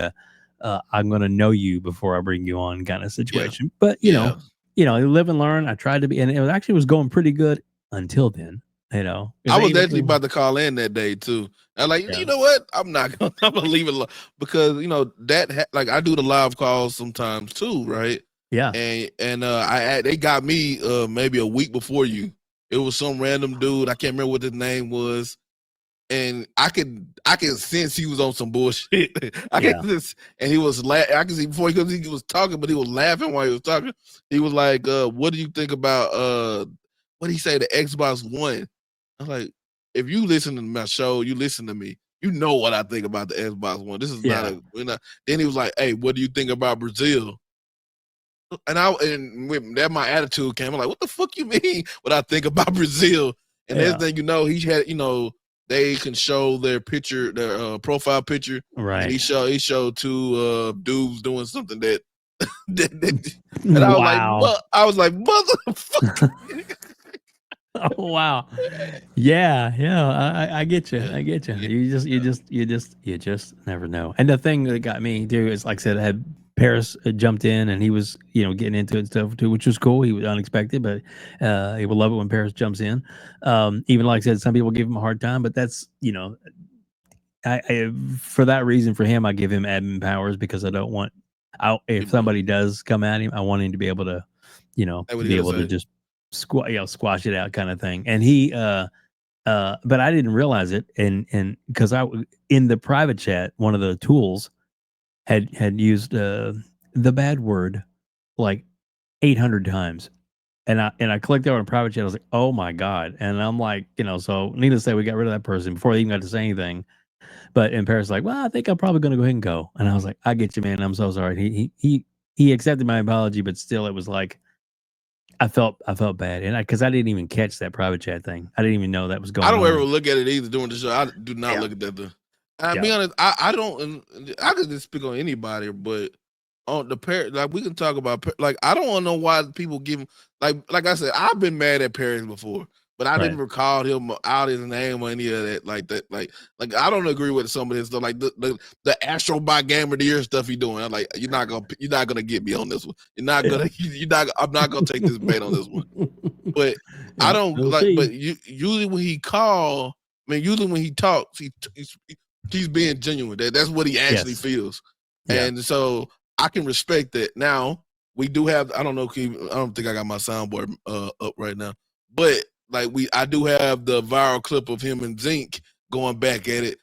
I'm gonna know you before I bring you on kind of yeah, situation. But yeah. you live and learn. I tried to be, and it was going pretty good until then. I Because was actually about to call in that day too. I like, yeah, you know what? I'm not gonna. I'm gonna leave it alone because like I do the live calls sometimes too, right? yeah, And they got me maybe a week before you. It was some random dude. I can't remember what his name was, and I could sense he was on some bullshit. I yeah, can just and he was I can see before he was talking, but he was laughing while he was talking. He was like, "What do you think about what did he say? The Xbox One?" I was like, "If you listen to my show, you listen to me. You know what I think about the Xbox One. This is not yeah, a we're not." Then he was like, "Hey, what do you think about Brazil?" And with that my attitude came. I'm like, what the fuck you mean? What I think about Brazil? And next yeah. thing you know, he had they can show their picture, their profile picture, and Right. he showed two dudes doing something that, and Wow. I was like, motherfucker. Oh wow. Yeah, yeah. I get you. Yeah, I get you. yeah, You just never know. And the thing that got me too is, like I said, I had Paris jumped in and he was, getting into it and stuff too, which was cool. He was unexpected, but he will love it when Paris jumps in. Even like I said, some people give him a hard time, but that's, I for that reason for him, I give him admin powers because I don't want if people. somebody does come at him, I want him to be able to, That's what he be had to able to say. just squash it out kind of thing. And he but I didn't realize it, and because in the private chat, one of the tools had used the bad word like 800 times. And I clicked over in private chat. I was like, "Oh my god!" And I'm like, so needless to say, we got rid of that person before they even got to say anything. But in Paris, like, well, I think I'm probably going to go ahead and go. And I was like, I get you, man. I'm so sorry. He accepted my apology, but still, it was like I felt bad, and because I didn't even catch that private chat thing. I didn't even know that was I going don't ever on. look at it either during the show. I do not Yeah, look at that. I'll yeah, be honest, I don't. And I could just speak on anybody, but on the pair, like we can talk about, like I don't know why people give him like I said, I've been mad at Paris before, but I right. didn't recall him out his name or any of that like that. Like I don't agree with some of this stuff, like the Astro by Gamer of the Year stuff he doing. I'm like, you're not gonna get me on this one. You're not Yeah. gonna you're not. I'm not gonna take this bait on this one. But I Yeah, don't we'll like. see. But usually when he call, I mean, usually when he talks, he's being genuine. That's what he actually Yes. feels, Yeah. and so I can respect that. Now we do have. I don't know. I don't think I got my soundboard up right now, but like I do have the viral clip of him and Zinc going back at it.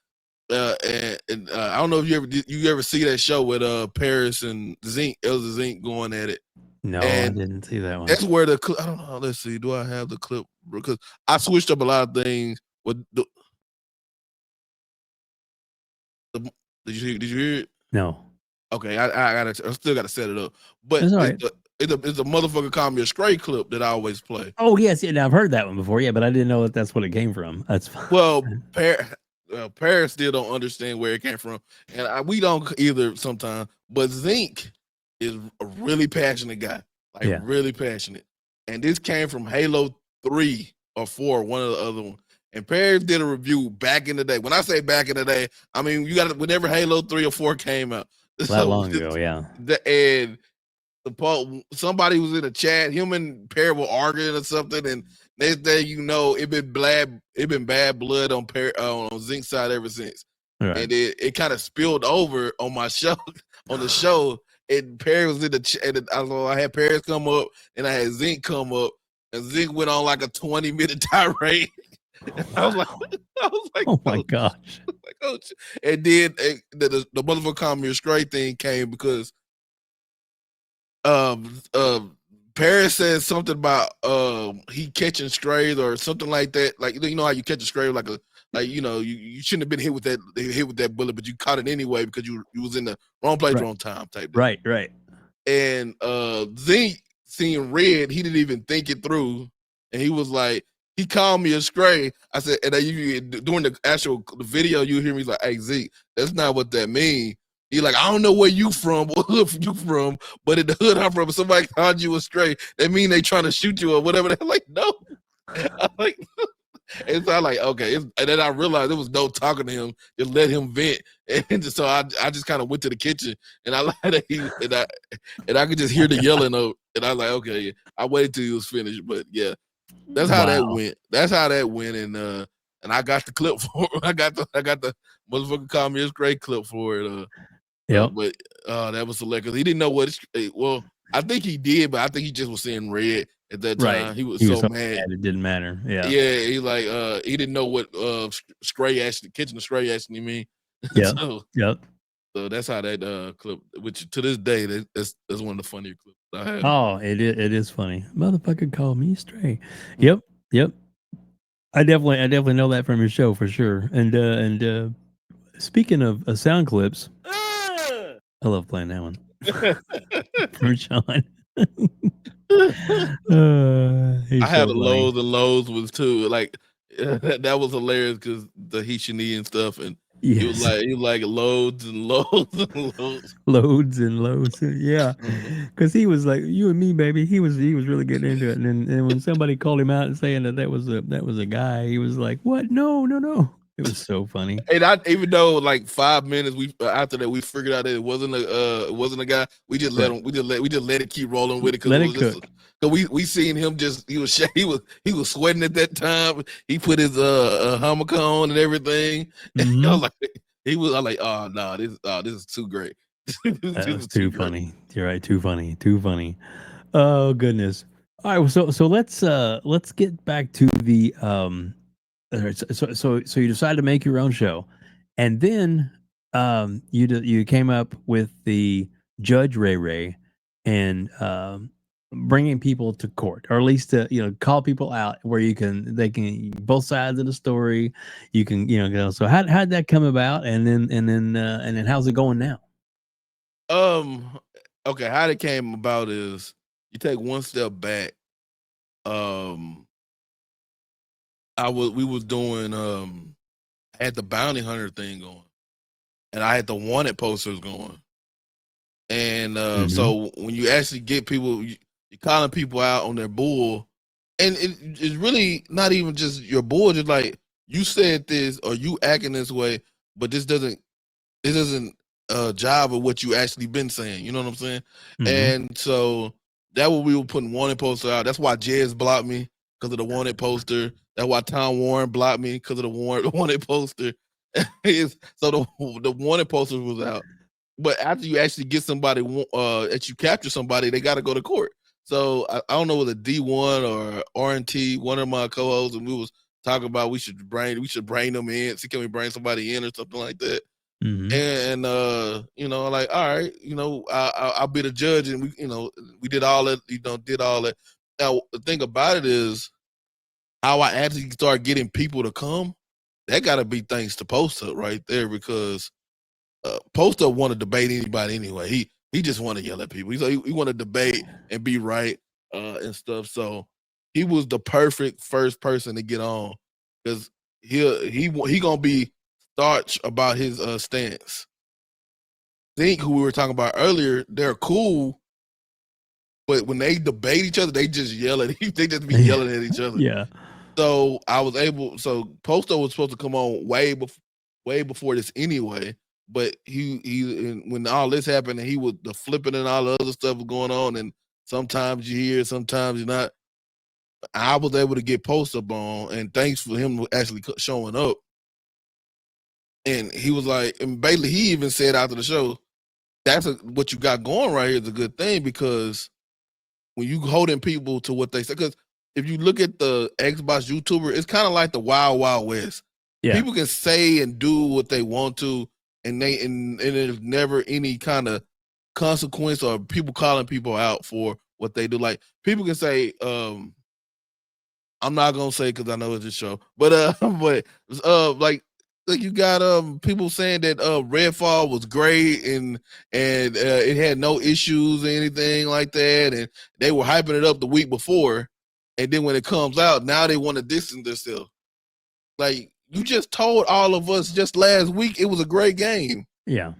And I don't know if you ever see that show with Paris and Zinc, Elza Zinc going at it, No, I and didn't see that one. that's where the clip. I don't know. Let's see. Do I have the clip? Because I switched up a lot of things. With the did you hear it? No. Okay, I still gotta set it up. But That's all right. it's a motherfucker call me a straight clip that I always play. Oh, yes. Yeah, now I've heard that one before. Yeah, but I didn't know that that's what it came from. That's Well, fine. Paris still don't understand where it came from, and we don't either sometimes. But Zinc is a really passionate guy, like Yeah. really passionate. And this came from Halo 3 or 4, one of the other one. And Paris did a review back in the day. When I say back in the day, I mean you got to whenever Halo 3 or 4 came out. That long ago, yeah. And somebody was in the chat, him and Perry were arguing or something, and next day you know it been bad blood on Zinc's side ever since. Right. And it kind of spilled over on my show on the show. And Perry was in the chat. I had Paris come up and I had Zinc come up, and Zinc went on like a 20-minute tirade. I was like, oh my gosh. Like, oh, and then the motherfucker called me a straight thing came because Paris said something about he catching strays or something like that. Like you know how you catch a stray you shouldn't have been hit with that bullet, but you caught it anyway because you was in the wrong place, wrong time type thing. Right. And Zeke seeing red, he didn't even think it through, and he was like, he called me a stray. I said, and during the actual video, you hear me like, "Hey Zeke, that's not what that means." He like, I don't know where you from, what hood you from, but in the hood I'm from, if somebody called you a stray, that mean they trying to shoot you or whatever. They're like, no. I'm like, and so I like, okay. And then I realized there was no talking to him, just let him vent. And so I just kind of went to the kitchen and I could just hear the yelling of, and I was like, okay, I waited till he was finished. But yeah, that's how that went. That's how that went. And I got the clip for it. I got the motherfucker call me a great clip for it. Yeah, but that was hilarious. He didn't know what. Well, I think he did, but I think he just was seeing red at that time. Right. He was so mad. It didn't matter. Yeah. Yeah. He like he didn't know what catching the stray actually mean. Yeah. So that's how that clip. Which to this day, that's one of the funnier clips I have. Oh, it is funny. Motherfucker called me stray. Yep. I definitely know that from your show for sure. And speaking of sound clips. I love playing that one. For Sean. I had loads and loads with too. Like that was hilarious because the Hishini and stuff, and he was like loads and loads and loads. Loads and loads. Yeah. Because he was like, you and me, baby. He was really getting into it. And when somebody called him out and saying that was a guy, he was like, what? No. It was so funny. And even though like 5 minutes after that we figured out that it wasn't a guy, we just let him we just let it keep rolling with it because we seen him he was sweating at that time. He put his hammock on and everything. Mm-hmm. I was like, oh no, this is too great. That was too funny. You're right, too funny. Oh goodness. All right, so let's get back to the So you decided to make your own show, and then you came up with the Judge Ray and bringing people to court, or at least to call people out where they can both sides of the story. You can go. So how'd that come about, and then how's it going now? Okay, how it came about is you take one step back. We was doing I had the bounty hunter thing going, and I had the wanted posters going, and so when you actually get people, you're calling people out on their bull, and it's really not even just your bull, just like you said this or you acting this way, but this doesn't job of what you actually been saying. You know what I'm saying? And so that what we were putting wanted poster out. That's why Jez blocked me because of the wanted poster. That's why Tom Warren blocked me because of the wanted poster. So the wanted poster was out. But after you actually get somebody that you capture somebody, they got to go to court. So I don't know whether D1 or RNT, one of my co-hosts, and we was talking about we should bring them in. See, can we bring somebody in or something like that? And like, all right, I'll be the judge, and we did all that, did all that. Now the thing about it is how I actually start getting people to come. That got to be thanks to Post Up right there, because Post Up want to debate anybody anyway. He just want to yell at people. He want to debate and be right and stuff. So he was the perfect first person to get on, because he gonna be starch about his stance. Zink, who we were talking about earlier, they're cool, but when they debate each other, they just yell at they just be yelling at each other. Yeah. So Posto was supposed to come on way before this anyway. But when all this happened and he was the flipping and all the other stuff was going on, and sometimes you hear, sometimes you're not. I was able to get Post up on, and thanks for him actually showing up. And he was like, and Bailey, he even said after the show, what you got going right here is a good thing, because when you holding people to what they say, because if you look at the Xbox YouTuber, it's kind of like the Wild Wild West. Yeah. People can say and do what they want to, and there's never any kind of consequence or people calling people out for what they do. Like, people can say, I'm not gonna say because I know it's a show, but like you got people saying that Redfall was great and it had no issues or anything like that, and they were hyping it up the week before, and then when it comes out, now they want to distance themselves. Like, you just told all of us just last week it was a great game. Yeah.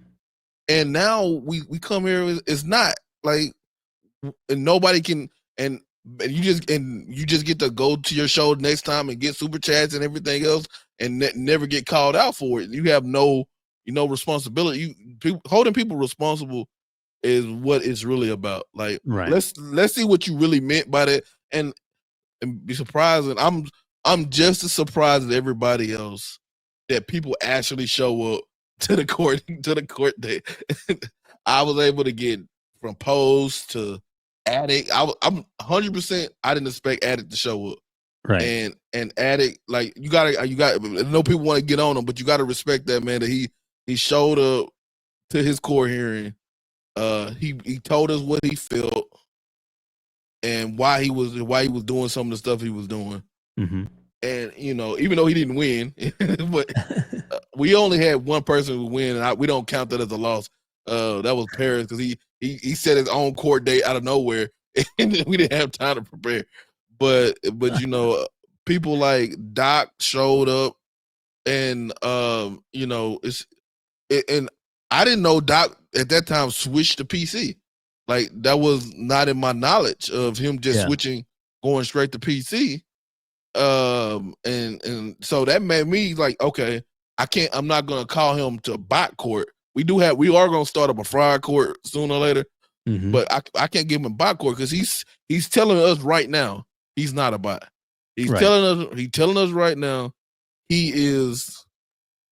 And now we come here, it's not like, and nobody can, and you just get to go to your show next time and get super chats and everything else, and never get called out for it. You have no responsibility. Holding people responsible is what it's really about. Like, right. Let's see what you really meant by that, and be surprised. And I'm just as surprised as everybody else that people actually show up to the court date. I was able to get from Pose to Addict. I'm 100%. I didn't expect Addict to show up. Right. And Addict, like, you got. I know people want to get on him, but you got to respect that man, that he showed up to his court hearing. He told us what he felt and why he was doing some of the stuff he was doing. Mm-hmm. And even though he didn't win, but we only had one person who win, and we don't count that as a loss. That was Paris, because he set his own court date out of nowhere, and we didn't have time to prepare. But people like Doc showed up, and and I didn't know Doc at that time switched to PC. Like, that was not in my knowledge of him just switching, going straight to PC. And so that made me like, okay, I'm not gonna call him to bot court. We are gonna start up a fraud court sooner or later, but I can't give him a bot court because he's telling us right now he's not a bot. He's telling us right now he is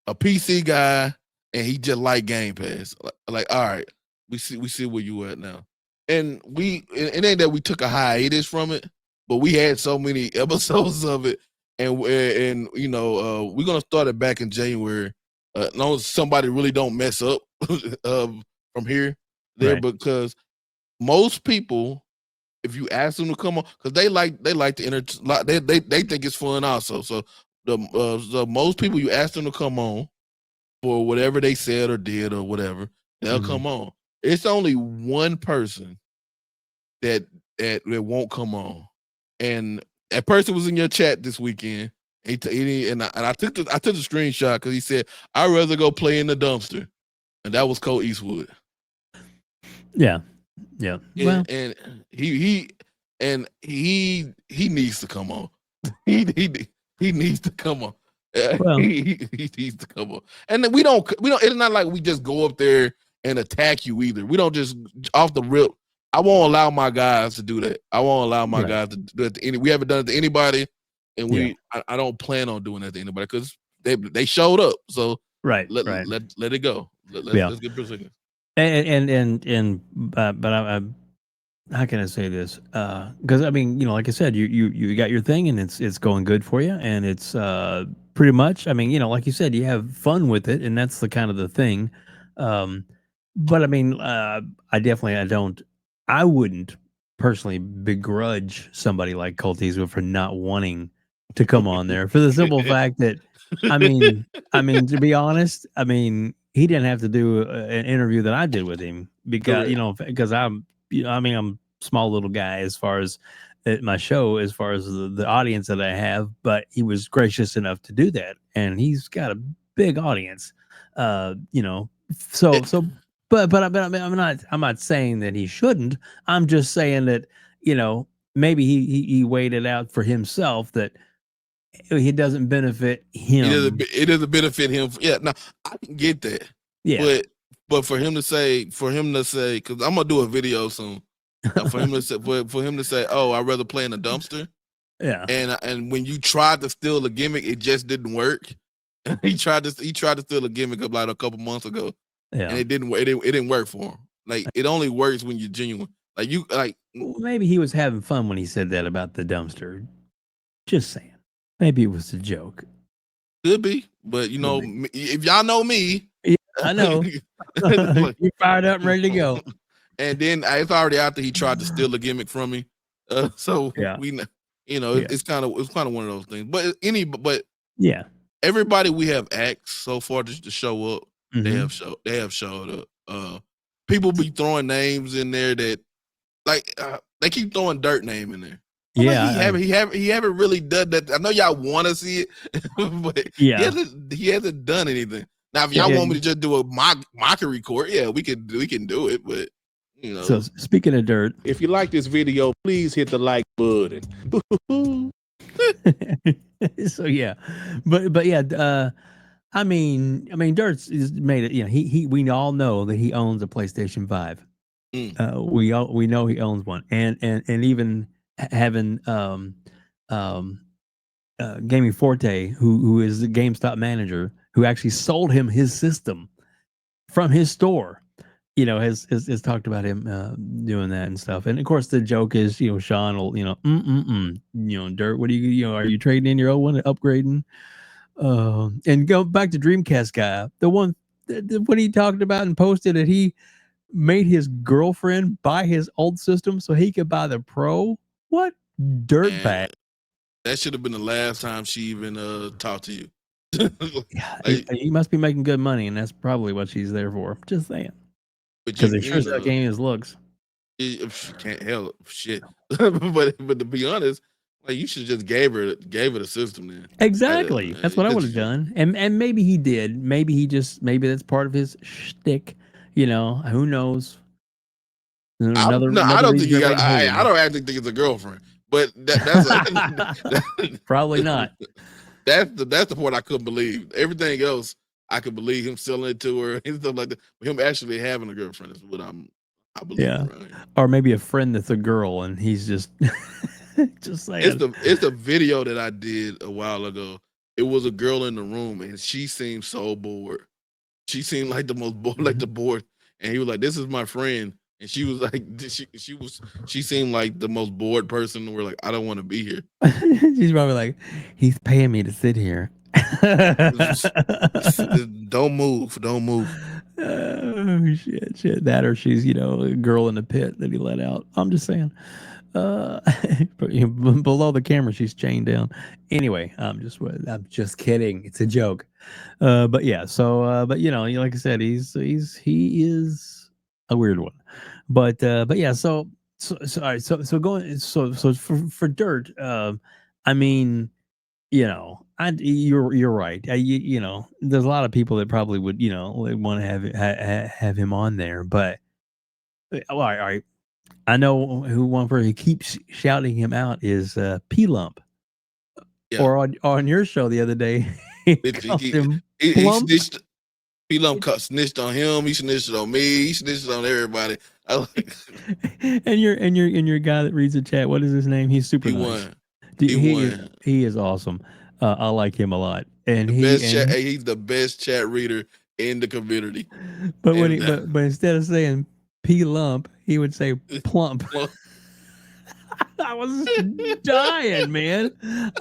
a PC guy and he just like Game Pass. Like, all right, we see where you at now. And it ain't that we took a hiatus from it, but we had so many episodes of it, and we're gonna start it back in January. As long as somebody really don't mess up from here there, because most people, if you ask them to come on, because they like to they think it's fun also. So the most people, you ask them to come on for whatever they said or did or whatever, they'll come on. It's only one person that won't come on, and that person was in your chat this weekend. I took the screenshot because he said, "I'd rather go play in the dumpster," and that was Cole Eastwood. Yeah. And he needs to come on. He needs to come on. Well, he needs to come on. And then we don't. It's not like we just go up there and attack you either. We don't just off the rip. I won't allow my guys to do that. I won't allow my guys to do that to any. We haven't done it to anybody, and I don't plan on doing that to anybody because they showed up. So let it go. Let's get proceeding. But I how can I say this? Because I mean, like I said, you got your thing and it's going good for you, and it's pretty much. I mean, like you said, you have fun with it, and that's the kind of the thing. But I mean, I wouldn't personally begrudge somebody like Colt Eastwood for not wanting to come on there, for the simple fact that, I mean, to be honest, I mean, he didn't have to do an interview that I did with him because I'm a small little guy as far as my show, as far as the audience that I have, but he was gracious enough to do that, and he's got a big audience, so. I'm not saying that he shouldn't. I'm just saying that, you know, maybe he weighed it out for himself that it doesn't benefit him. It doesn't benefit him. Yeah, no, I can get that. Yeah. But for him to say, because I'm gonna do a video soon. For him to say, oh, I'd rather play in a dumpster. Yeah. And when you tried to steal the gimmick, it just didn't work. he tried to steal a gimmick about a couple months ago, Yeah. and it didn't work. It didn't work for him. Like, it only works when you're genuine. Well, maybe he was having fun when he said that about the dumpster. Just saying. Maybe it was a joke. Could be, but you know, if y'all know me, yeah, I know. You're fired up and ready to go. And then it's already after he tried to steal a gimmick from me. So yeah. we, you know, it's kind of one of those things. But yeah, everybody we have asked so far to show up, mm-hmm. they have showed up. People be throwing names in there that, like, they keep throwing Dirt name in there. Yeah, he haven't really done that. I know y'all want to see it, but he hasn't done anything. Now, if y'all want me to just do a mockery court, yeah, we can do it. But you know. So speaking of Dirt, if you like this video, please hit the like button. So yeah, but yeah, I mean, Dirt's is made it. You know, we all know that he owns a PlayStation 5. We know he owns one, and even having Gaming Forte, who is the GameStop manager, who actually sold him his system from his store, you know, has talked about him doing that and stuff. And of course, the joke is, you know, Sean will, you know, you know, Dirt, what are you know, are you trading in your old one and upgrading? And go back to Dreamcast guy, the one what he talked about and posted that he made his girlfriend buy his old system so he could buy the Pro. What dirtbag? That should have been the last time she even talked to you. Yeah, he must be making good money, and that's probably what she's there for. Just saying. Because they sure as hell can't his looks. She can't help shit. but to be honest, like, you should just gave her the system then. Exactly. That's what I would have done. And maybe he did. Maybe that's part of his shtick. You know, who knows? I don't think you got. I don't actually think it's a girlfriend, but that's probably not. That's the part I couldn't believe. Everything else I could believe, him selling it to her and stuff like that. But him actually having a girlfriend is what I believe. Yeah, or maybe a friend that's a girl and he's just just saying. It's a video that I did a while ago. It was a girl in the room and she seemed so bored. She seemed like the most bored, like the bored. And he was like, "This is my friend." And she was like, she seemed like the most bored person. We're like, "I don't want to be here." She's probably like, "He's paying me to sit here." Don't move. Oh shit. That, or she's, you know, a girl in the pit that he let out. I'm just saying. Below the camera, she's chained down. Anyway, I'm just kidding. It's a joke. But yeah. So, but you know, like I said, he is a weird one. But yeah. So all right. So going. So for Dirt. I mean, you know, you're right. You know, there's a lot of people that probably would, you know, want to have him on there. But all right. I know who one person who keeps shouting him out is P Lump. Yeah. Or on your show the other day, he snitched. P Lump snitched on him. He snitched on me. He snitched on everybody. And your guy that reads the chat. What is his name? He's super nice. He is awesome. I like him a lot. And he's the best chat reader in the community. But but instead of saying P Lump, he would say plump. I was dying, man.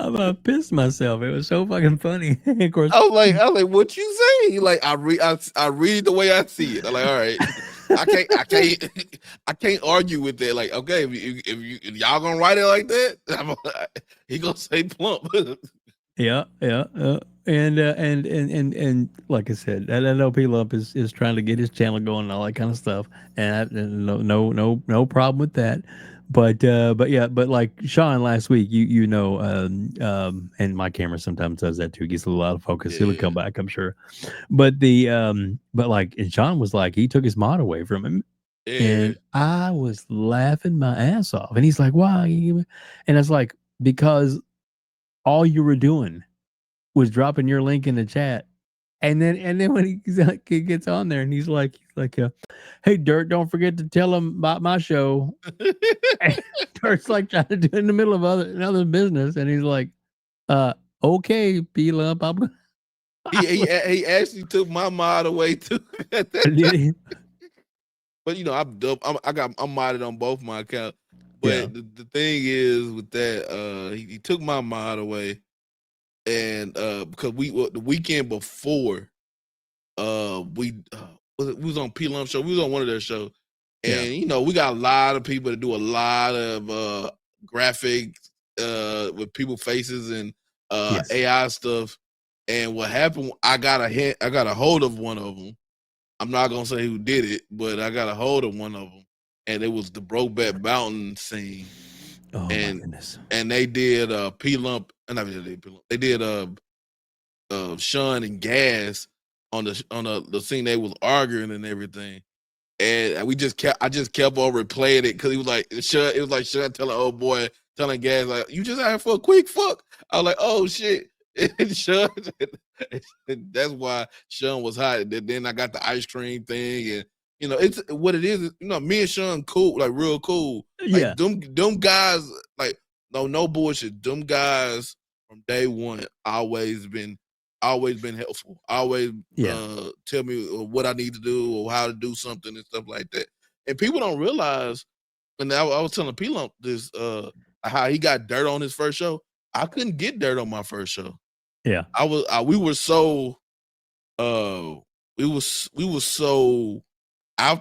I'm gonna piss myself. It was so fucking funny. Of course, I was like, what you say? Like, I read the way I see it. I'm like, all right, I can't argue with that. Like, okay, if y'all gonna write it like that, he gonna say plump. Yeah. And like I said, I know P Lump is trying to get his channel going and all that kind of stuff, and no problem with that. But yeah, but like Sean last week, and my camera sometimes does that too. It gets a little out of focus. It'll come back, I'm sure. But but like, and Sean was like, he took his mod away from him, and I was laughing my ass off. And he's like, "Why?" And I was like, "Because all you were doing was dropping your link in the chat." And then when he gets on there and he's like, "Hey, Dirt, don't forget to tell him about my show." And Dirt's like trying to do it in the middle of another business, and he's like, "Okay, P-Lump, I'm gonna." He actually took my mod away too. But I'm modded on both my accounts. But the thing is with that, he took my mod away, and because the weekend before, we was on P Lump show. We was on one of their shows, and we got a lot of people that do a lot of graphics with people faces and AI stuff. And what happened? I got a hold of one of them. I'm not gonna say who did it, but I got a hold of one of them, and it was the Brokeback Mountain scene. Oh my goodness! And they did P Lump, and they did Sean and Gas on the scene. They was arguing and everything, and I just kept on replaying it because he was like, Sean, it was like Sean telling old boy, telling Gas like, "You just asked for a quick fuck." I was like, "Oh shit." And Sean, that's why Sean was hot. Then I got the ice cream thing, and it's what it is. Me and Sean cool, like real cool. Like them guys, like no bullshit. Them guys from day one always been helpful. Always tell me what I need to do or how to do something and stuff like that. And people don't realize. And I was telling P-Lump this how he got Dirt on his first show. I couldn't get Dirt on my first show. Yeah, we were so out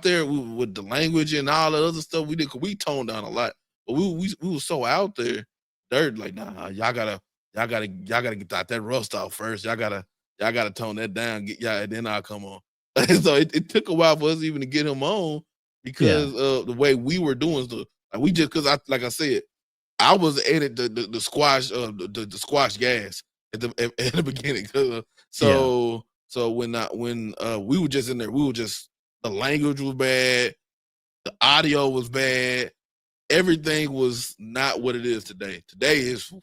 there with the language and all the other stuff we did. Cause we toned down a lot, but we were so out there. Dirt like, nah, y'all gotta get that rust out first. Y'all gotta tone that down. And then I'll come on. So it took a while for us even to get him on because of the way we were doing stuff. Like we just like I said, I was at the squash the squash Gas at the beginning. So when we were just in there, the language was bad, the audio was bad, everything was not what it is today. Today is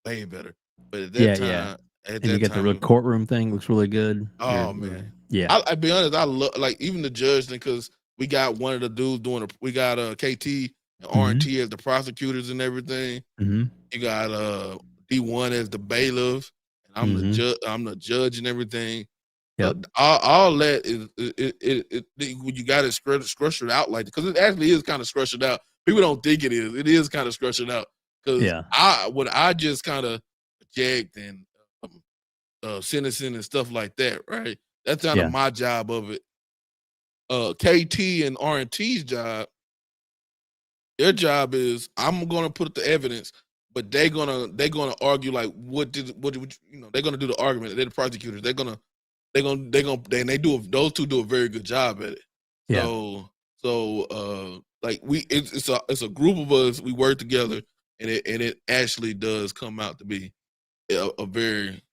way better. But at that time, and you got the courtroom thing looks really good. Oh man, I be honest, I love like even the judge thing because we got one of the dudes we got KT and R&T as the prosecutors and everything. You got D1 as the bailiff, and I'm the judge and everything. All that is you got it structured out like that because it actually is kind of structured out. People don't think it is. It is kind of structured out because I just kind of project and sentencing and stuff like that, right? That's kind of my job of it. KT and R&T's job, their job is I'm gonna put the evidence, but they're gonna argue like what they're gonna do the argument. They're the prosecutors. Those two do a very good job at it. So like it's a group of us. We work together, and it actually does come out to be a very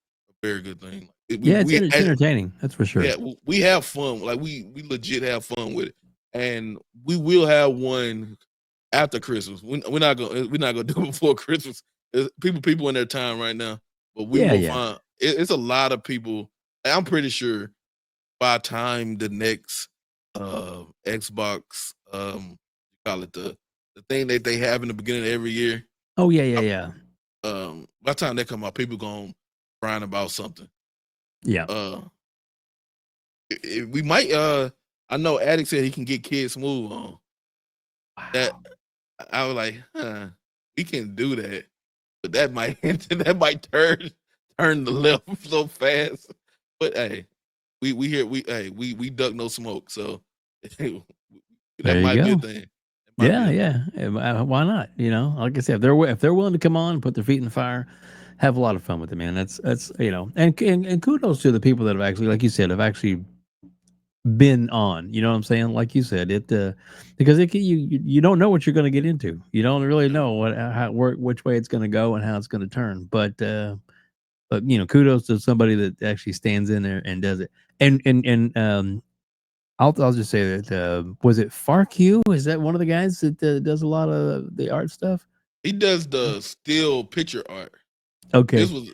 good thing. It's entertaining. That's for sure. Yeah, we have fun. Like we legit have fun with it, and we will have one after Christmas. We're not gonna do it before Christmas. People in their time right now, but we will find it's a lot of people. I'm pretty sure by the time the next Xbox, call it the thing that they have in the beginning of every year. Oh yeah. By the time they come out, people gonna crying about something. Yeah. We might. I know Addict said he can get Kid Smooth on. Wow. That I was like, we can do that, but that might turn the left so fast. But hey, we duck no smoke, so that might be a thing. Why not? Like I said, if they're willing to come on and put their feet in the fire, have a lot of fun with it, man. That's and kudos to the people that have actually, like you said, have actually been on. You know what I'm saying? Like you said, because you don't know what you're going to get into. You don't really know which way it's going to go and how it's going to turn. But kudos to somebody that actually stands in there and does it. And I'll just say that was it FarQ? Is that one of the guys that does a lot of the art stuff? He does the still picture art. Okay. This was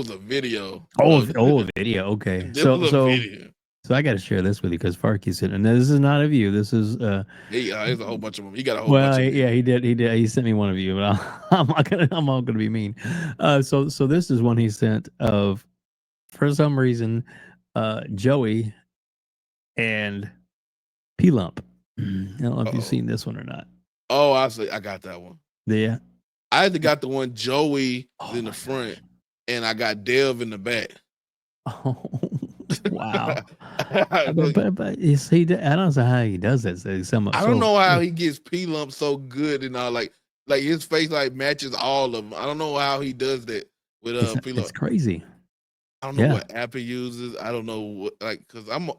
a video. A video. Okay. This was a video. So I got to share this with you because Farky said, and this is not of you. This is There's a whole bunch of them. He got a whole bunch of them. yeah, he did. He sent me one of you, but I'm not gonna be mean. So this is one he sent of, for some reason, Joey and P Lump. I don't know if you've seen this one or not. Oh, I see. I got that one. Yeah. I either got the one Joey in the front, and I got Dev in the back. Oh, wow. but you see, I don't know how he does that. I don't know how he gets P Lump so good and all, like his face like matches all of them. I don't know how he does that with P Lump. It's crazy. I don't know what app he uses. I don't know what, because I'm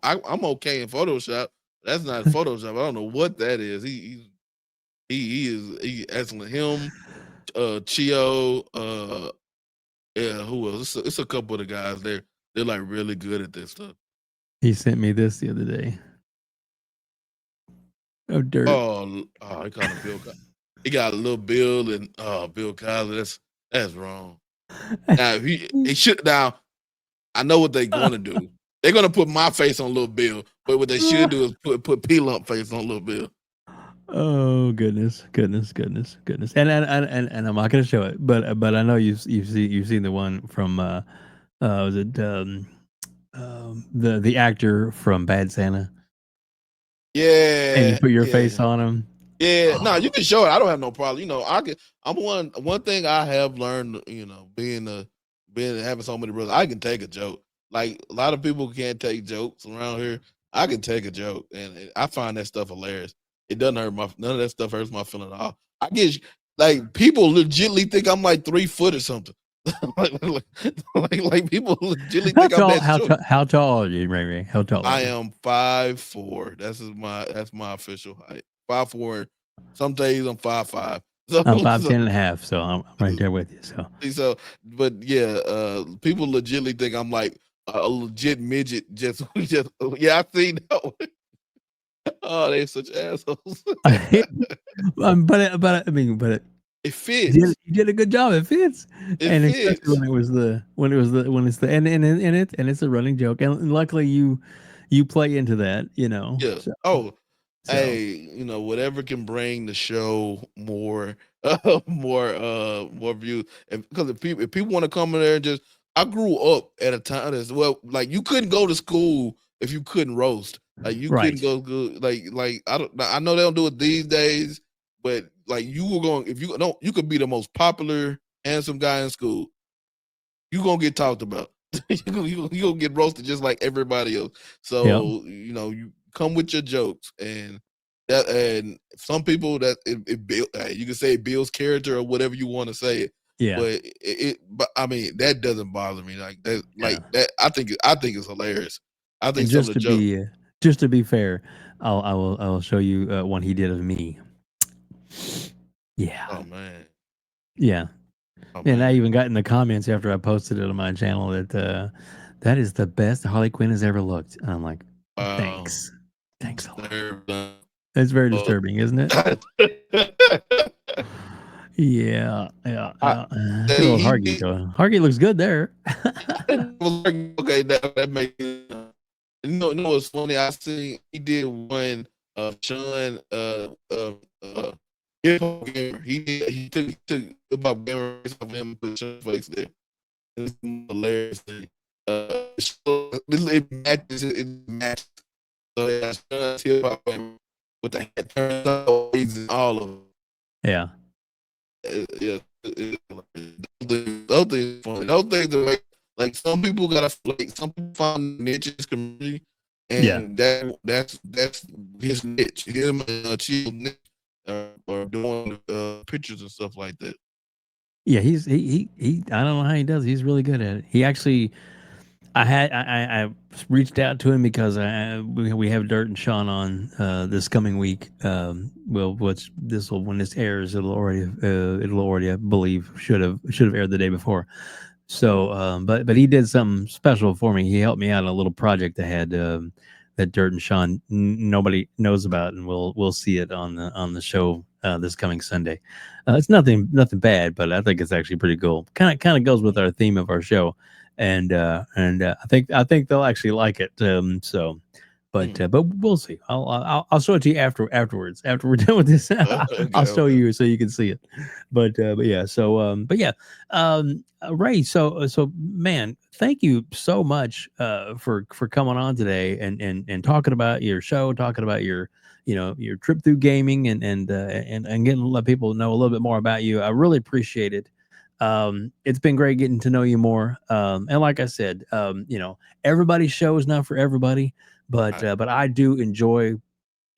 okay in Photoshop. That's not Photoshop. I don't know what that is. He is excellent. Him, Chio, yeah, who else? It's a couple of the guys there. They're like really good at this stuff. He sent me this the other day. Oh, dirt. Oh, he called him Bill. He got a little Bill and Bill Cosby. That's wrong. Now he should. Now I know what they're gonna do. They're gonna put my face on Little Bill, but what they should do is put P Lump face on Little Bill. Oh goodness. And I'm not gonna show it, but I know you've seen the one from was it the actor from Bad Santa? Yeah. And you put your face on him. Yeah, no, you can show it. I don't have no problem. I'm one thing I have learned, being having so many brothers, I can take a joke. Like a lot of people can't take jokes around here. I can take a joke, and I find that stuff hilarious. It doesn't hurt none of that stuff hurts my feeling at all. I get like people legitimately think I'm like 3 foot or something. like people legitimately think I'm that how tall are you, Ray? How tall? I am 5'4". That's my official height. 5'4". Some days I'm 5'5". So, I'm 5'10" and a half, so I'm right there with you. So but yeah, people legitimately think I'm like a legit midget. Just yeah, I seen that one. Oh, they're such assholes. But it fits. You did a good job. It fits. It fits. Especially when it's a running joke, and luckily you play into that, Yeah. So. Hey, whatever can bring the show more views, and because if people want to come in there and just, I grew up at a time as well, like you couldn't go to school if you couldn't roast, like you couldn't go good, like I know they don't do it these days, but like you were going, if you don't, you could be the most popular handsome guy in school, you gonna get talked about. you gonna get roasted just like everybody else. So you come with your jokes, and some people that you can say it builds character or whatever you want to say it. Yeah. But I mean that doesn't bother me like that. Like that, I think it's hilarious. I think just to be fair, I will show you one he did of me. Yeah. Oh man. Yeah. And I even got in the comments after I posted it on my channel that that is the best Harley Quinn has ever looked. And I'm like, thanks a lot. It's very disturbing, isn't it? Yeah. Little Hargy though. Hargy looks good there. Okay, that makes you know what's funny? I see he did one Sean Hip Hop Gamer. He took Hip Hop Gamer of him and put Sean face there. It's hilarious thing. It matches. So yeah, Sean's Hip Hop Gamer with the head turned sideways and all of them. Yeah. Yeah. Those things funny. Those things are like some people some people find niches community, and that's his niche. Him and Chill niche are doing pictures and stuff like that. Yeah, he I don't know how he does it. He's really good at it. He actually, I reached out to him because we have Dirt and Sean on this coming week. When this airs, it'll already I believe should have aired the day before. So, but he did something special for me. He helped me out on a little project I had that Dirt and Sean nobody knows about, and we'll see it on the show this coming Sunday. It's nothing bad, but I think it's actually pretty cool. Kind of goes with our theme of our show, and I think they'll actually like it. But we'll see. I'll show it to you afterwards. After we're done with this, I'll show you so you can see it. But yeah. Ray. So man, thank you so much for coming on today and talking about your show, talking about your your trip through gaming and getting let people know a little bit more about you. I really appreciate it. It's been great getting to know you more. And like I said, everybody's show is not for everybody. But I do enjoy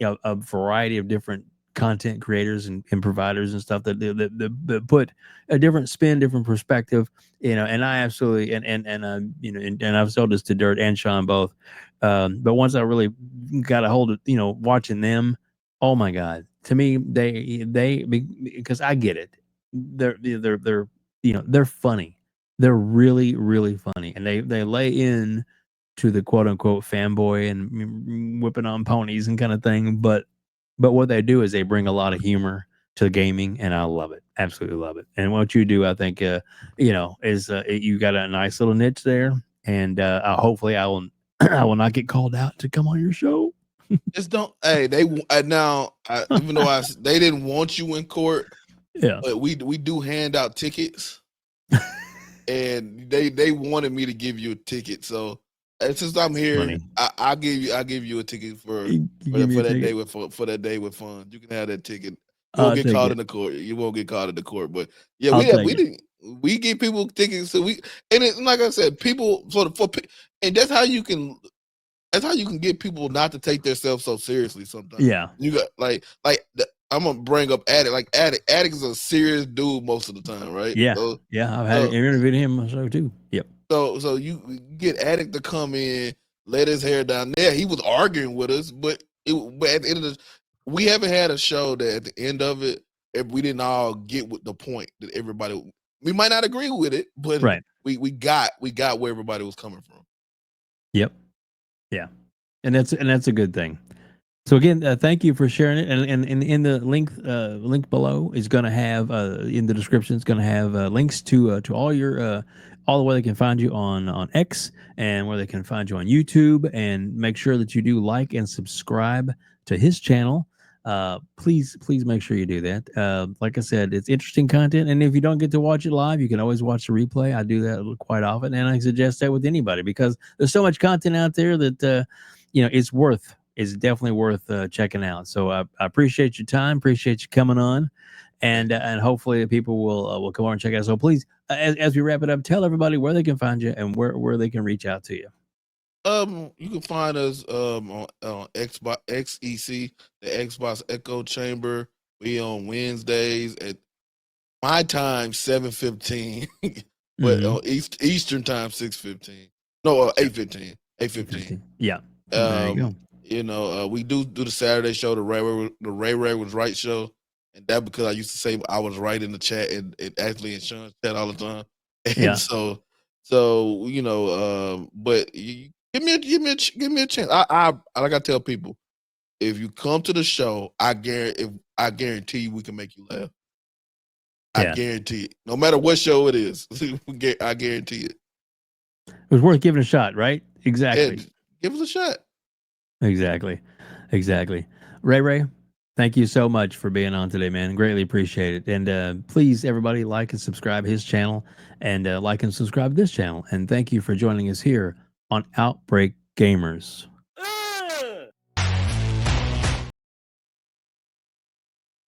a variety of different content creators and providers and stuff that put a different spin, different perspective, and I absolutely and I've told this to Dirt and Sean both. But once I really got a hold of watching them, oh my God, to me because I get it, they're funny, they're really really funny, and they lay in to the quote unquote fanboy and whipping on ponies and kind of thing. But what they do is they bring a lot of humor to gaming, and I love it. Absolutely love it. And what you do, I think, is you got a nice little niche there, and hopefully I will I will not get called out to come on your show. Just don't. Hey, even though they didn't want you in court, Yeah, but we do hand out tickets, and they wanted me to give you a ticket. So since I'm here, I'll give you a ticket for that day with fun. You can have that ticket. You won't get caught in the court. You won't get caught in the court. But yeah, we give people tickets. So like I said, people and that's how you can get people not to take themselves so seriously sometimes. Yeah. You got I'm gonna bring up Addict. Like Addict is a serious dude most of the time, right? Yeah. I've had interviewed him on the show too. Yep. So you get Addict to come in, let his hair down there. He was arguing with us, but at the end of we haven't had a show that at the end of it, if we didn't all get with the point that everybody, we might not agree with it, but we got where everybody was coming from. Yep. Yeah. And that's a good thing. So again, thank you for sharing it. And in the link below is going to have in the description, it's going to have links to all your all the way they can find you on X and where they can find you on YouTube. And make sure that you do like and subscribe to his channel. Please make sure you do that. Like I said, it's interesting content, and if you don't get to watch it live, you can always watch the replay. I do that quite often, and I suggest that with anybody because there's so much content out there that it's definitely worth checking out. So I appreciate your time, appreciate you coming on, and hopefully people will come on and check it out. So please, as we wrap it up, tell everybody where they can find you and where they can reach out to you. You can find us on Xbox XEC, the Xbox Echo Chamber. We on Wednesdays at my time 7:15, but on Eastern time 6:15. No, 8:15. 8:15. Yeah. There you go. We do the Saturday show, the Ray was right show, and that because I used to say I was right in the chat and actually in Sean's chat all the time, and so but give me a chance. I like I tell people, if you come to the show, I guarantee you we can make you laugh. I guarantee it. No matter what show it is, I guarantee it. It was worth giving a shot, right? Exactly. Give us a shot. Exactly. Ray, thank you so much for being on today, man. Greatly appreciate it. And please, everybody, like and subscribe his channel, and like and subscribe this channel. And thank you for joining us here on Outbreak Gamers.